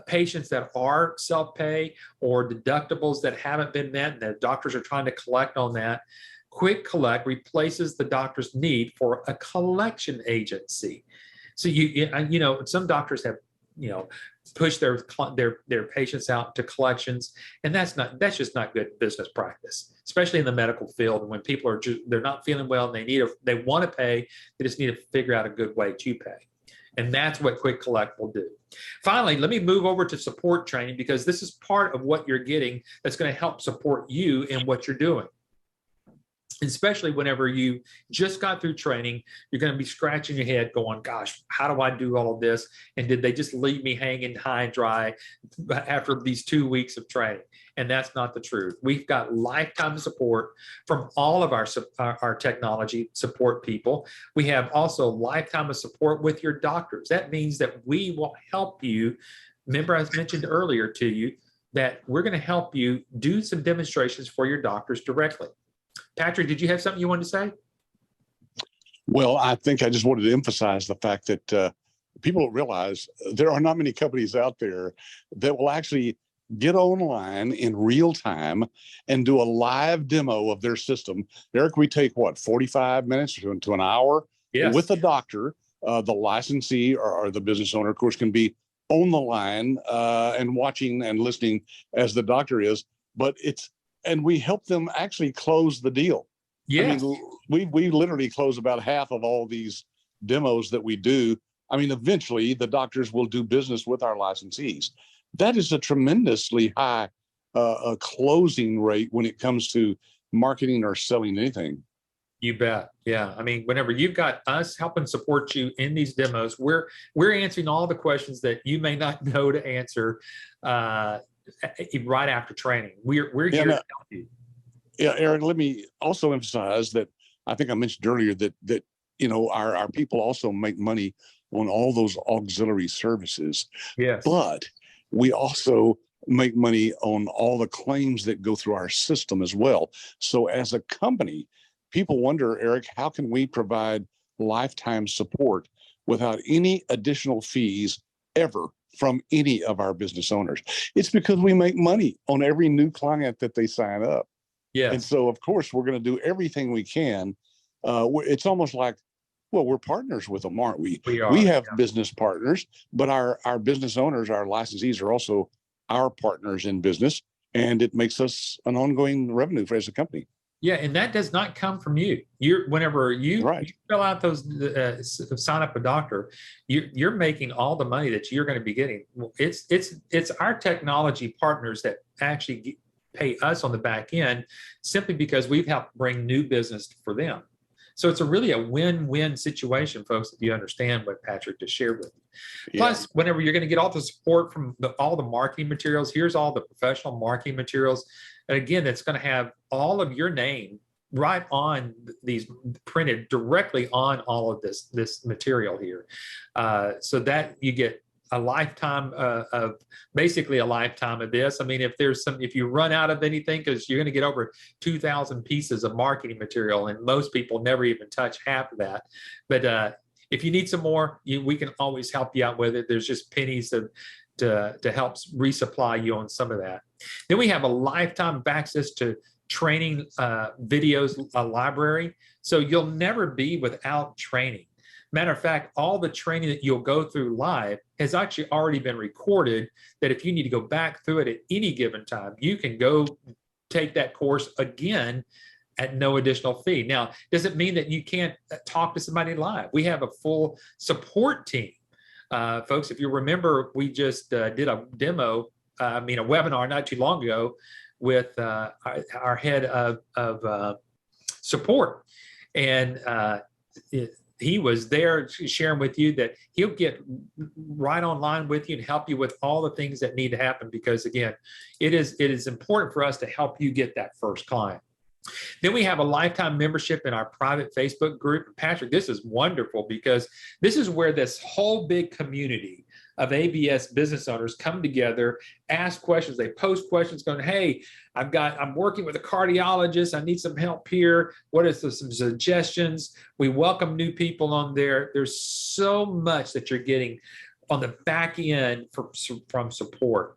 patients that are self-pay, or deductibles that haven't been met and the doctors are trying to collect on that. Quick Collect replaces the doctor's need for a collection agency. So you know, some doctors have, you know, push their patients out to collections, and that's just not good business practice, especially in the medical field. And when people are they're not feeling well and they want to pay, they just need to figure out a good way to pay. And that's what Quick Collect will do. Finally, let me move over to support training, because this is part of what you're getting that's going to help support you in what you're doing. Especially whenever you just got through training, you're going to be scratching your head going, gosh, how do I do all of this? And did they just leave me hanging high and dry after these 2 weeks of training? And that's not the truth. We've got lifetime support from all of our technology support people. We have also lifetime of support with your doctors. That means that we will help you. Remember, I mentioned earlier to you that we're going to help you do some demonstrations for your doctors directly. Patrick, did you have something you wanted to say? Well, I think I just wanted to emphasize the fact that people don't realize there are not many companies out there that will actually get online in real time and do a live demo of their system. Eric, we take what, 45 minutes to an hour? Yes. With the doctor. The licensee or the business owner, of course, can be on the line and watching and listening as the doctor is, and we help them actually close the deal. Yes. I mean, we literally close about half of all these demos that we do. I mean, eventually the doctors will do business with our licensees. That is a tremendously high closing rate when it comes to marketing or selling anything. You bet. Yeah. I mean, whenever you've got us helping support you in these demos, we're answering all the questions that you may not know to answer right after training. We're here to help you. Yeah, Aaron, let me also emphasize that I think I mentioned earlier that you know, our people also make money on all those auxiliary services. Yes. But we also make money on all the claims that go through our system as well. So as a company, people wonder, Eric, how can we provide lifetime support without any additional fees ever from any of our business owners? It's because we make money on every new client that they sign up. Yes. And so, of course, we're going to do everything we can. It's almost like, well, we're partners with them, aren't we? We are. We have business partners, but our business owners, our licensees, are also our partners in business, and it makes us an ongoing revenue for as a company. Yeah, and that does not come from you. Whenever you fill out those sign up a doctor, you're making all the money that you're going to be getting. It's our technology partners that actually pay us on the back end, simply because we've helped bring new business for them. So it's really a win-win situation, folks, if you understand what Patrick just shared with you. Yeah. Plus, whenever you're going to get all the support from all the marketing materials, here's all the professional marketing materials. And again, that's going to have all of your name right on these, printed directly on all of this material here. So that you get a lifetime of basically a lifetime of this. I mean, if you run out of anything, because you're going to get over 2,000 pieces of marketing material, and most people never even touch half of that. But if you need some more, we can always help you out with it. There's just pennies to help resupply you on some of that. Then we have a lifetime of access to training videos, a library. So you'll never be without training. Matter of fact, all the training that you'll go through live has actually already been recorded, that if you need to go back through it at any given time, you can go take that course again at no additional fee. Now, does it mean that you can't talk to somebody live? We have a full support team. Folks, if you remember, we just did a demo, a webinar not too long ago with our head of support. And he was there sharing with you that he'll get right online with you and help you with all the things that need to happen, because again, it is important for us to help you get that first client. Then we have a lifetime membership in our private Facebook group. Patrick, this is wonderful because this is where this whole big community of ABS business owners come together, ask questions. They post questions going, hey, I'm working with a cardiologist. I need some help here. What is some suggestions? We welcome new people on there. There's so much that you're getting on the back end from support.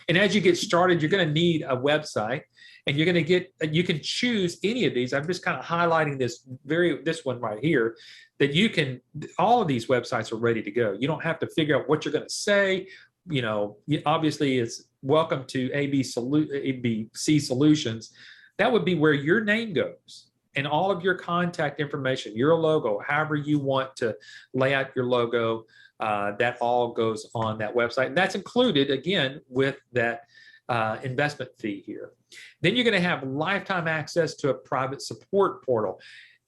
And as you get started, you're going to need a website, and you're going to you can choose any of these. I'm just kind of highlighting this one right here, that you can, all of these websites are ready to go. You don't have to figure out what you're going to say. You know, obviously it's welcome to ABC Solutions. That would be where your name goes and all of your contact information, your logo, however you want to lay out your logo. That all goes on that website. And that's included, again, with that investment fee here. Then you're going to have lifetime access to a private support portal.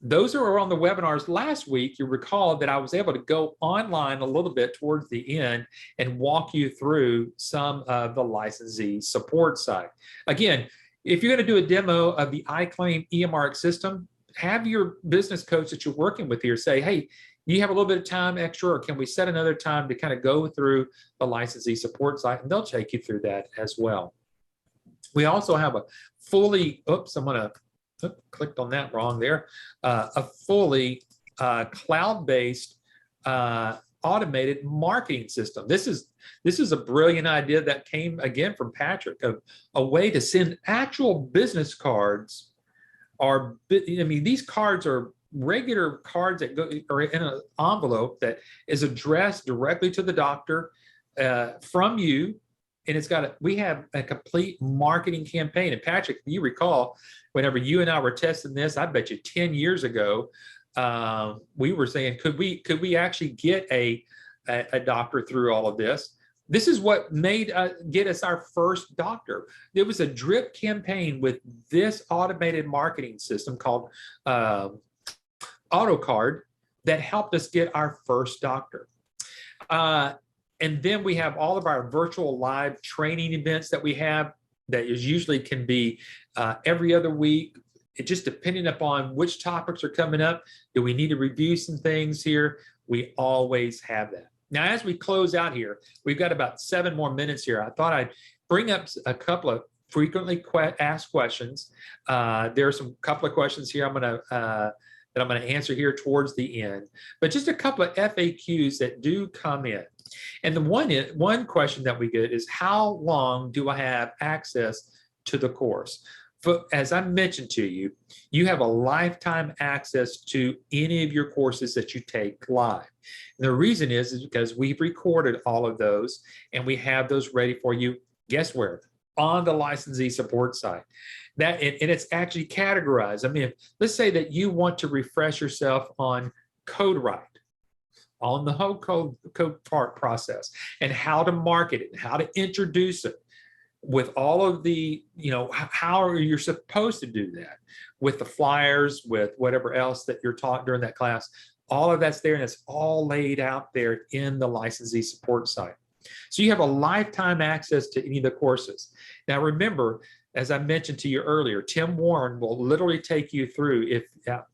Those are on the webinars last week. You recall that I was able to go online a little bit towards the end and walk you through some of the licensee support side. Again, if you're going to do a demo of the iClaim EMR system, have your business coach that you're working with here say, hey, you have a little bit of time extra, or can we set another time to kind of go through the licensee support site? And they'll take you through that as well. We also have a fully, clicked on that wrong there, a fully cloud-based automated marketing system. This is a brilliant idea that came again from Patrick, of a way to send actual business cards. These cards are regular cards that are in an envelope that is addressed directly to the doctor from you, and we have a complete marketing campaign. And Patrick, you recall whenever you and I were testing this, I bet you 10 years ago, we were saying, could we actually get a doctor through all of this? This is what made get us our first doctor. There was a drip campaign with this automated marketing system called AutoCard that helped us get our first doctor. And then we have all of our virtual live training events that we have that usually can be every other week. It just depending upon which topics are coming up. Do we need to review some things here? We always have that. Now, as we close out here, we've got about 7 more minutes here. I thought I'd bring up a couple of frequently asked questions. There are some couple of questions here that I'm going to answer here towards the end, but just a couple of FAQs that do come in. And the one question that we get is, how long do I have access to the course? As I mentioned to you, you have a lifetime access to any of your courses that you take live. And the reason is because we've recorded all of those and we have those ready for you. Guess where? On the licensee support site. And it's actually categorized. I mean, let's say that you want to refresh yourself on CodeWrite, on the whole code part process, and how to market it, how to introduce it, with all of the, how are you supposed to do that with the flyers, with whatever else that you're taught during that class. All of that's there, and it's all laid out there in the licensee support site. So you have a lifetime access to any of the courses. Now, remember, as I mentioned to you earlier, Tim Warren will literally take you through, if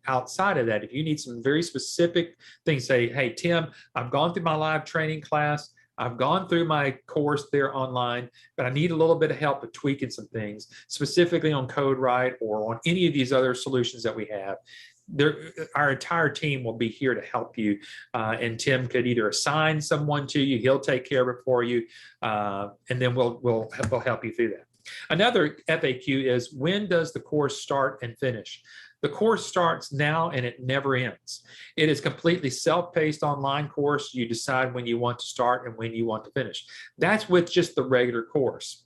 outside of that, if you need some very specific things, say, hey, Tim, I've gone through my live training class. I've gone through my course there online, but I need a little bit of help with tweaking some things, specifically on CodeWrite or on any of these other solutions that we have. Our entire team will be here to help you, and Tim could either assign someone to you, he'll take care of it for you, and then we'll help you through that. Another FAQ is, when does the course start and finish? The course starts now and it never ends. It is completely self-paced online course. You decide when you want to start and when you want to finish. That's with just the regular course.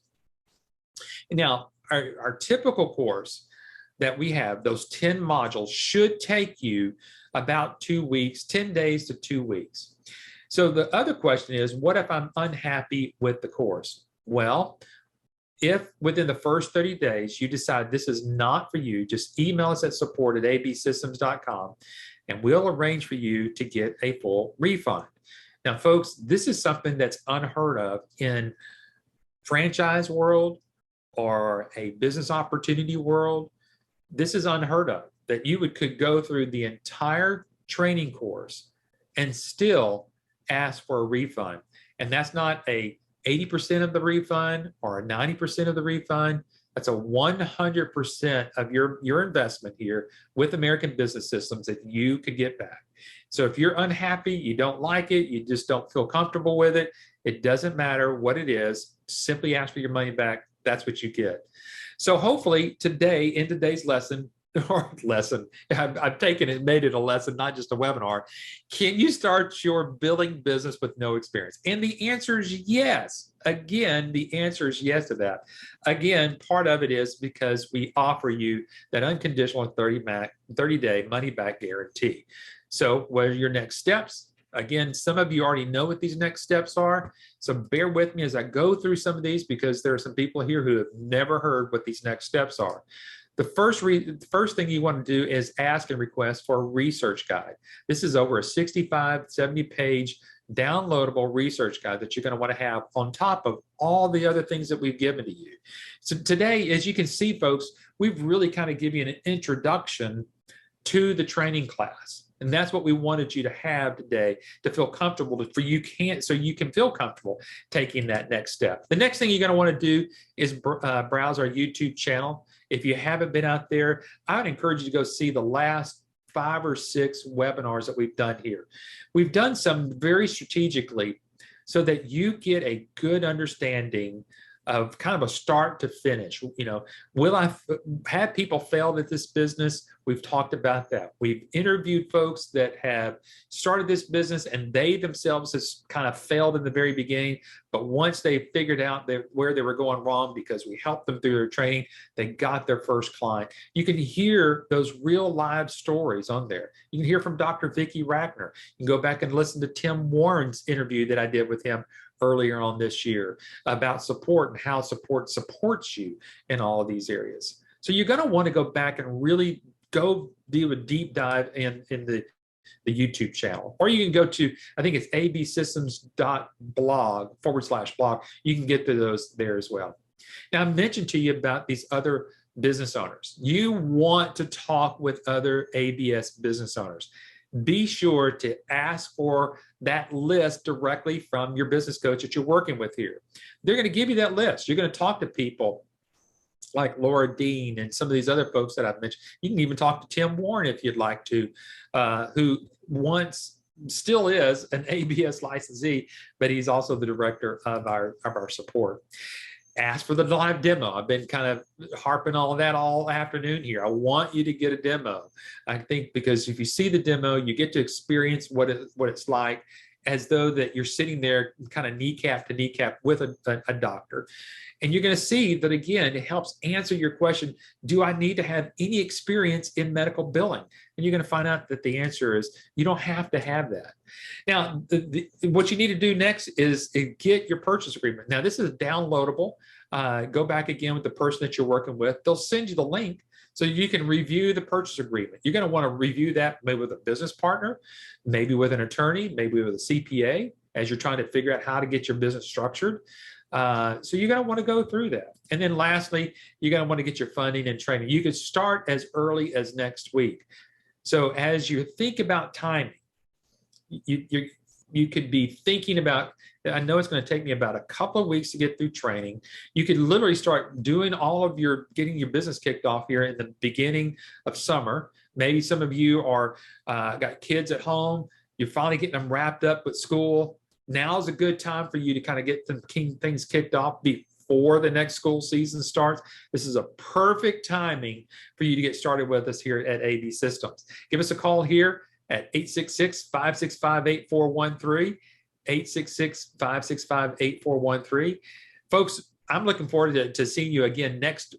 Now, our typical course that we have, those 10 modules, should take you about 2 weeks, 10 days to 2 weeks. So the other question is, what if I'm unhappy with the course? Well, if within the first 30 days you decide this is not for you, just email us at support@absystems.com. and we'll arrange for you to get a full refund. Now, folks, this is something that's unheard of in franchise world or a business opportunity world. This is unheard of, that you could go through the entire training course and still ask for a refund. And that's not a 80% of the refund or a 90% of the refund. That's a 100% of your investment here with American Business Systems that you could get back. So if you're unhappy, you don't like it, you just don't feel comfortable with it, it doesn't matter what it is, simply ask for your money back. That's what you get. So hopefully today, in today's lesson, I've taken it, made it a lesson, not just a webinar. Can you start your billing business with no experience? And the answer is yes. Again, the answer is yes to that. Again, part of it is because we offer you that unconditional 30-day money-back guarantee. So what are your next steps? Again, some of you already know what these next steps are. So bear with me as I go through some of these, because there are some people here who have never heard what these next steps are. The first thing you want to do is ask and request for a research guide. This is over a 65, 70-page downloadable research guide that you're going to want to have on top of all the other things that we've given to you. So today, as you can see, folks, we've really kind of given you an introduction to the training class. And that's what we wanted you to have today to feel comfortable, so you can feel comfortable taking that next step. The next thing you're going to want to do is browse our YouTube channel. If you haven't been out there, I would encourage you to go see the last 5 or 6 webinars that we've done here. We've done some very strategically so that you get a good understanding of kind of a start to finish. You know, will I have people failed at this business? We've talked about that. We've interviewed folks that have started this business and they themselves has kind of failed in the very beginning, but once they figured out where they were going wrong because we helped them through their training, they got their first client. You can hear those real live stories on there. You can hear from Dr. Vicki Rackner. You can go back and listen to Tim Warren's interview that I did with him earlier on this year about support and how support supports you in all of these areas. So you're going to want to go back and really go do a deep dive in the YouTube channel, or you can go to, I think it's absystems.blog/blog. You can get to those there as well. Now, I mentioned to you about these other business owners. You want to talk with other ABS business owners. Be sure to ask for that list directly from your business coach that you're working with here. They're going to give you that list. You're going to talk to people like Laura Dean and some of these other folks that I've mentioned. You can even talk to Tim Warren if you'd like to, who still is an ABS licensee, but he's also the director of our support. Ask for the live demo. I've been kind of harping on that all afternoon here. I want you to get a demo. I think because if you see the demo, you get to experience what it's like, as though that you're sitting there kind of kneecap to kneecap with a doctor. And you're going to see that, again, it helps answer your question, do I need to have any experience in medical billing? And you're going to find out that the answer is you don't have to have that. Now, what you need to do next is get your purchase agreement. Now, this is downloadable. Go back again with the person that you're working with. They'll send you the link so you can review the purchase agreement. You're going to want to review that maybe with a business partner, maybe with an attorney, maybe with a CPA, as you're trying to figure out how to get your business structured. So you're going to want to go through that. And then lastly, you're going to want to get your funding and training. You could start as early as next week. So as you think about timing, you could be thinking about, I know it's going to take me about a couple of weeks to get through training. You could literally start doing getting your business kicked off here in the beginning of summer. Maybe some of you are got kids at home. You're finally getting them wrapped up with school. Now's a good time for you to kind of get some things kicked off before the next school season starts. This is a perfect timing for you to get started with us here at AB Systems. Give us a call here at 866-565-8413, 866-565-8413. Folks, I'm looking forward to seeing you again next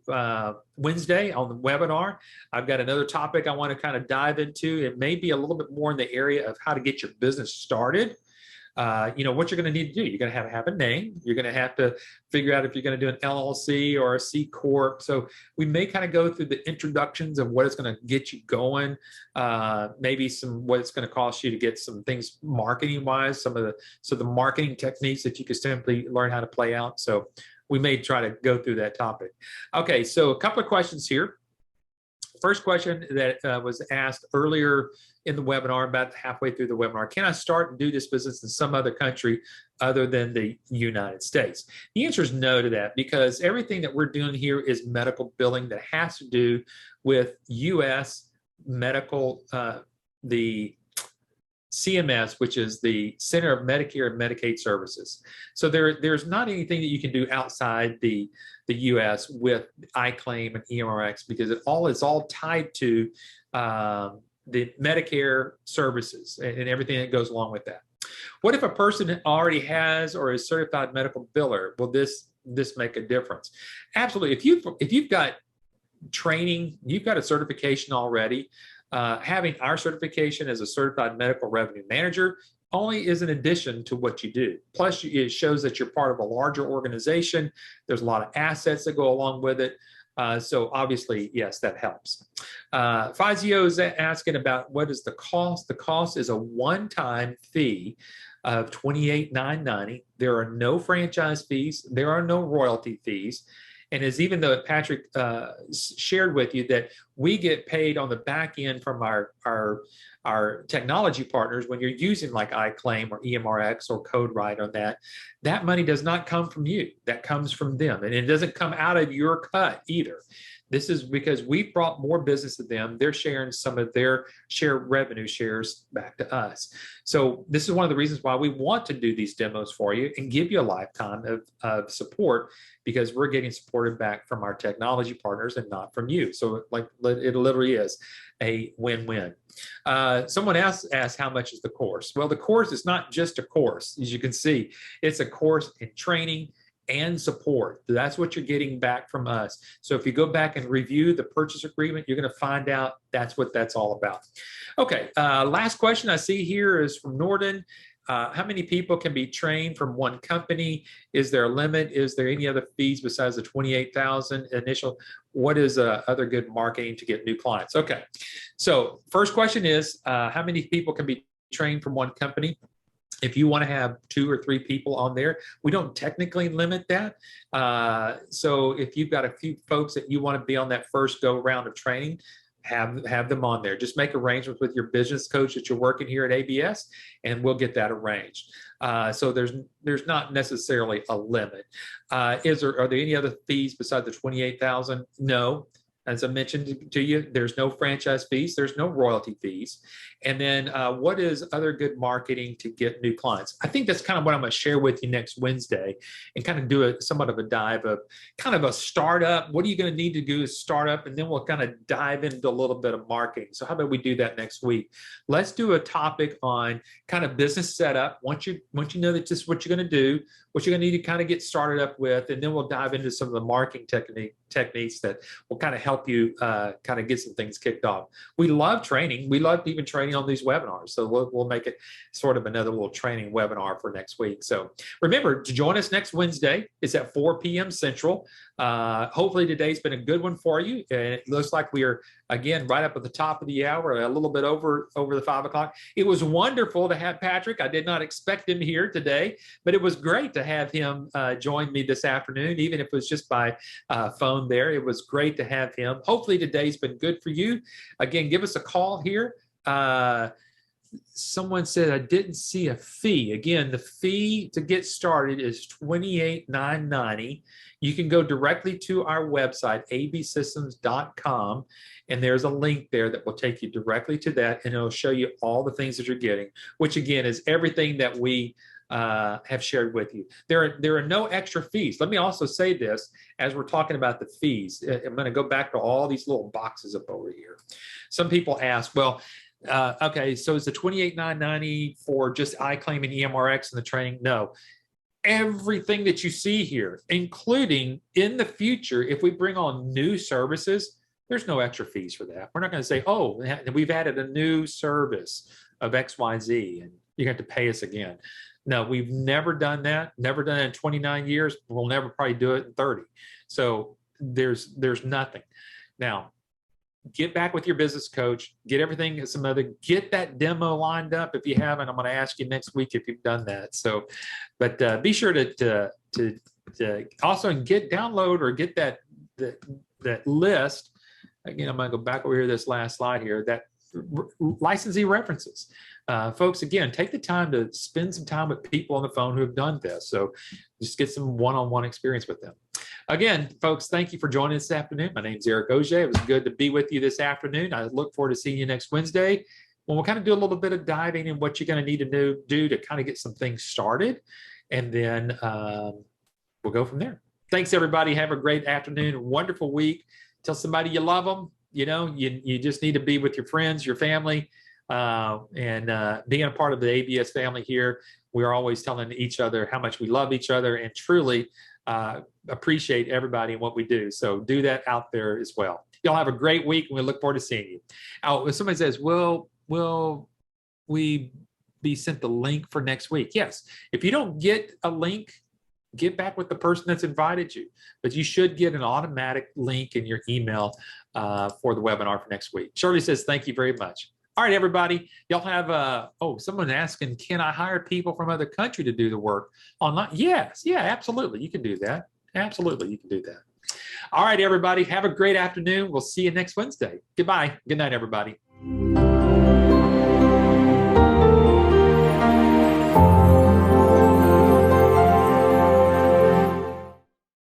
Wednesday on the webinar. I've got another topic I want to kind of dive into. It may be a little bit more in the area of how to get your business started. what you're going to need to do. You're going to have a name. You're going to have to figure out if you're going to do an LLC or a C Corp. So we may kind of go through the introductions of what it's going to get you going, maybe what it's going to cost you to get some things marketing wise, the marketing techniques that you could simply learn how to play out. So we may try to go through that topic. Okay, so a couple of questions here. First question that was asked earlier in the webinar, about halfway through the webinar: can I start and do this business in some other country other than the United States? The answer is no to that, because everything that we're doing here is medical billing that has to do with U.S. medical, the CMS, which is the Center of Medicare and Medicaid Services. So there's not anything that you can do outside the U.S. with iClaim and EMRX, because it's all tied to the Medicare services and everything that goes along with that. What if a person already has or is certified medical biller? Will this make a difference? Absolutely. If you've got training, you've got a certification already. Having our certification as a certified medical revenue manager only is an addition to what you do. Plus, it shows that you're part of a larger organization. There's a lot of assets that go along with it. So obviously, yes, that helps. Fazio is asking about what is the cost. The cost is a one-time fee of $28,990. There are no franchise fees. There are no royalty fees. And as even though Patrick shared with you that we get paid on the back end from our technology partners when you're using like iClaim or EMRX or CodeWrite on that money does not come from you. That comes from them. And it doesn't come out of your cut either. This is because we brought more business to them. They're sharing some of their revenue shares back to us. So this is one of the reasons why we want to do these demos for you and give you a lifetime of support, because we're getting supported back from our technology partners and not from you. So like it literally is a win-win. Someone else asked, how much is the course? Well, the course is not just a course. As you can see, it's a course in training and support. That's what you're getting back from us. So if you go back and review the purchase agreement, you're going to find out that's what that's all about. Okay, last question I see here is from Norden. How many people can be trained from one company? Is there a limit? Is there any other fees besides the $28,000 initial? What is other good marketing to get new clients? Okay, so first question is, how many people can be trained from one company? If you want to have 2 or 3 people on there, we don't technically limit that. So if you've got a few folks that you want to be on that first go round of training, have them on there. Just make arrangements with your business coach that you're working here at ABS, and we'll get that arranged. So there's not necessarily a limit. Are there any other fees besides the $28,000? No. As I mentioned to you, there's no franchise fees, there's no royalty fees. And then what is other good marketing to get new clients? I think that's kind of what I'm going to share with you next Wednesday, and kind of do somewhat of a dive of kind of a startup. What are you going to need to do as startup? And then we'll kind of dive into a little bit of marketing. So how about we do that next week? Let's do a topic on kind of business setup. Once you know that this is what you're going to do, what you're going to need to kind of get started up with, and then we'll dive into some of the marketing techniques that will kind of help you kind of get some things kicked off. We love training. We love even training on these webinars. So we'll make it sort of another little training webinar for next week. So remember to join us next Wednesday. It's at 4 p.m. Central. Hopefully today's been a good one for you. And it looks like we are, again, right up at the top of the hour, a little bit over the 5 o'clock. It was wonderful to have Patrick. I did not expect him here today, but it was great to have him join me this afternoon, even if it was just by phone there. It was great to have him. Hopefully today's been good for you. Again, give us a call here. Someone said I didn't see a fee. Again, the fee to get started is $28,990. You can go directly to our website, absystems.com, and there's a link there that will take you directly to that, and it'll show you all the things that you're getting, which again is everything that we have shared with you. There are no extra fees. Let me also say this as we're talking about the fees. I'm going to go back to all these little boxes up over here. Some people ask, well, okay, so is the $28,990 for just iClaim and EMRX and the training? No. Everything that you see here, including in the future, if we bring on new services, there's no extra fees for that. We're not going to say, oh, we've added a new service of XYZ, and You're going to have to pay us again. No, we've never done that. Never done it in 29 years. We'll never probably do it in 30. So there's nothing. Now, get back with your business coach, get everything, get that demo lined up. If you haven't, I'm going to ask you next week if you've done that. So, but be sure to also download or get that list. Again, I'm going to go back over here, this last slide here, that licensee references. Folks, again, take the time to spend some time with people on the phone who have done this. So just get some one-on-one experience with them. Again, folks, thank you for joining us this afternoon. My name is Eric Auger. It was good to be with you this afternoon. I look forward to seeing you next Wednesday, when we'll kind of do a little bit of diving in what you're going to need to do to kind of get some things started. And then we'll go from there. Thanks, everybody. Have a great afternoon, wonderful week. Tell somebody you love them. You know, you just need to be with your friends, your family, and being a part of the ABS family here. We are always telling each other how much we love each other and truly appreciate everybody and what we do. So do that out there as well. Y'all have a great week, and we look forward to seeing you. Oh, if somebody says, will we be sent the link for next week? Yes. If you don't get a link, get back with the person that's invited you, but you should get an automatic link in your email for the webinar for next week. Shirley says, thank you very much. All right, everybody, y'all have someone asking, can I hire people from other country to do the work online? Yes, yeah, absolutely. You can do that. Absolutely, you can do that. All right, everybody, have a great afternoon. We'll see you next Wednesday. Goodbye. Good night, everybody.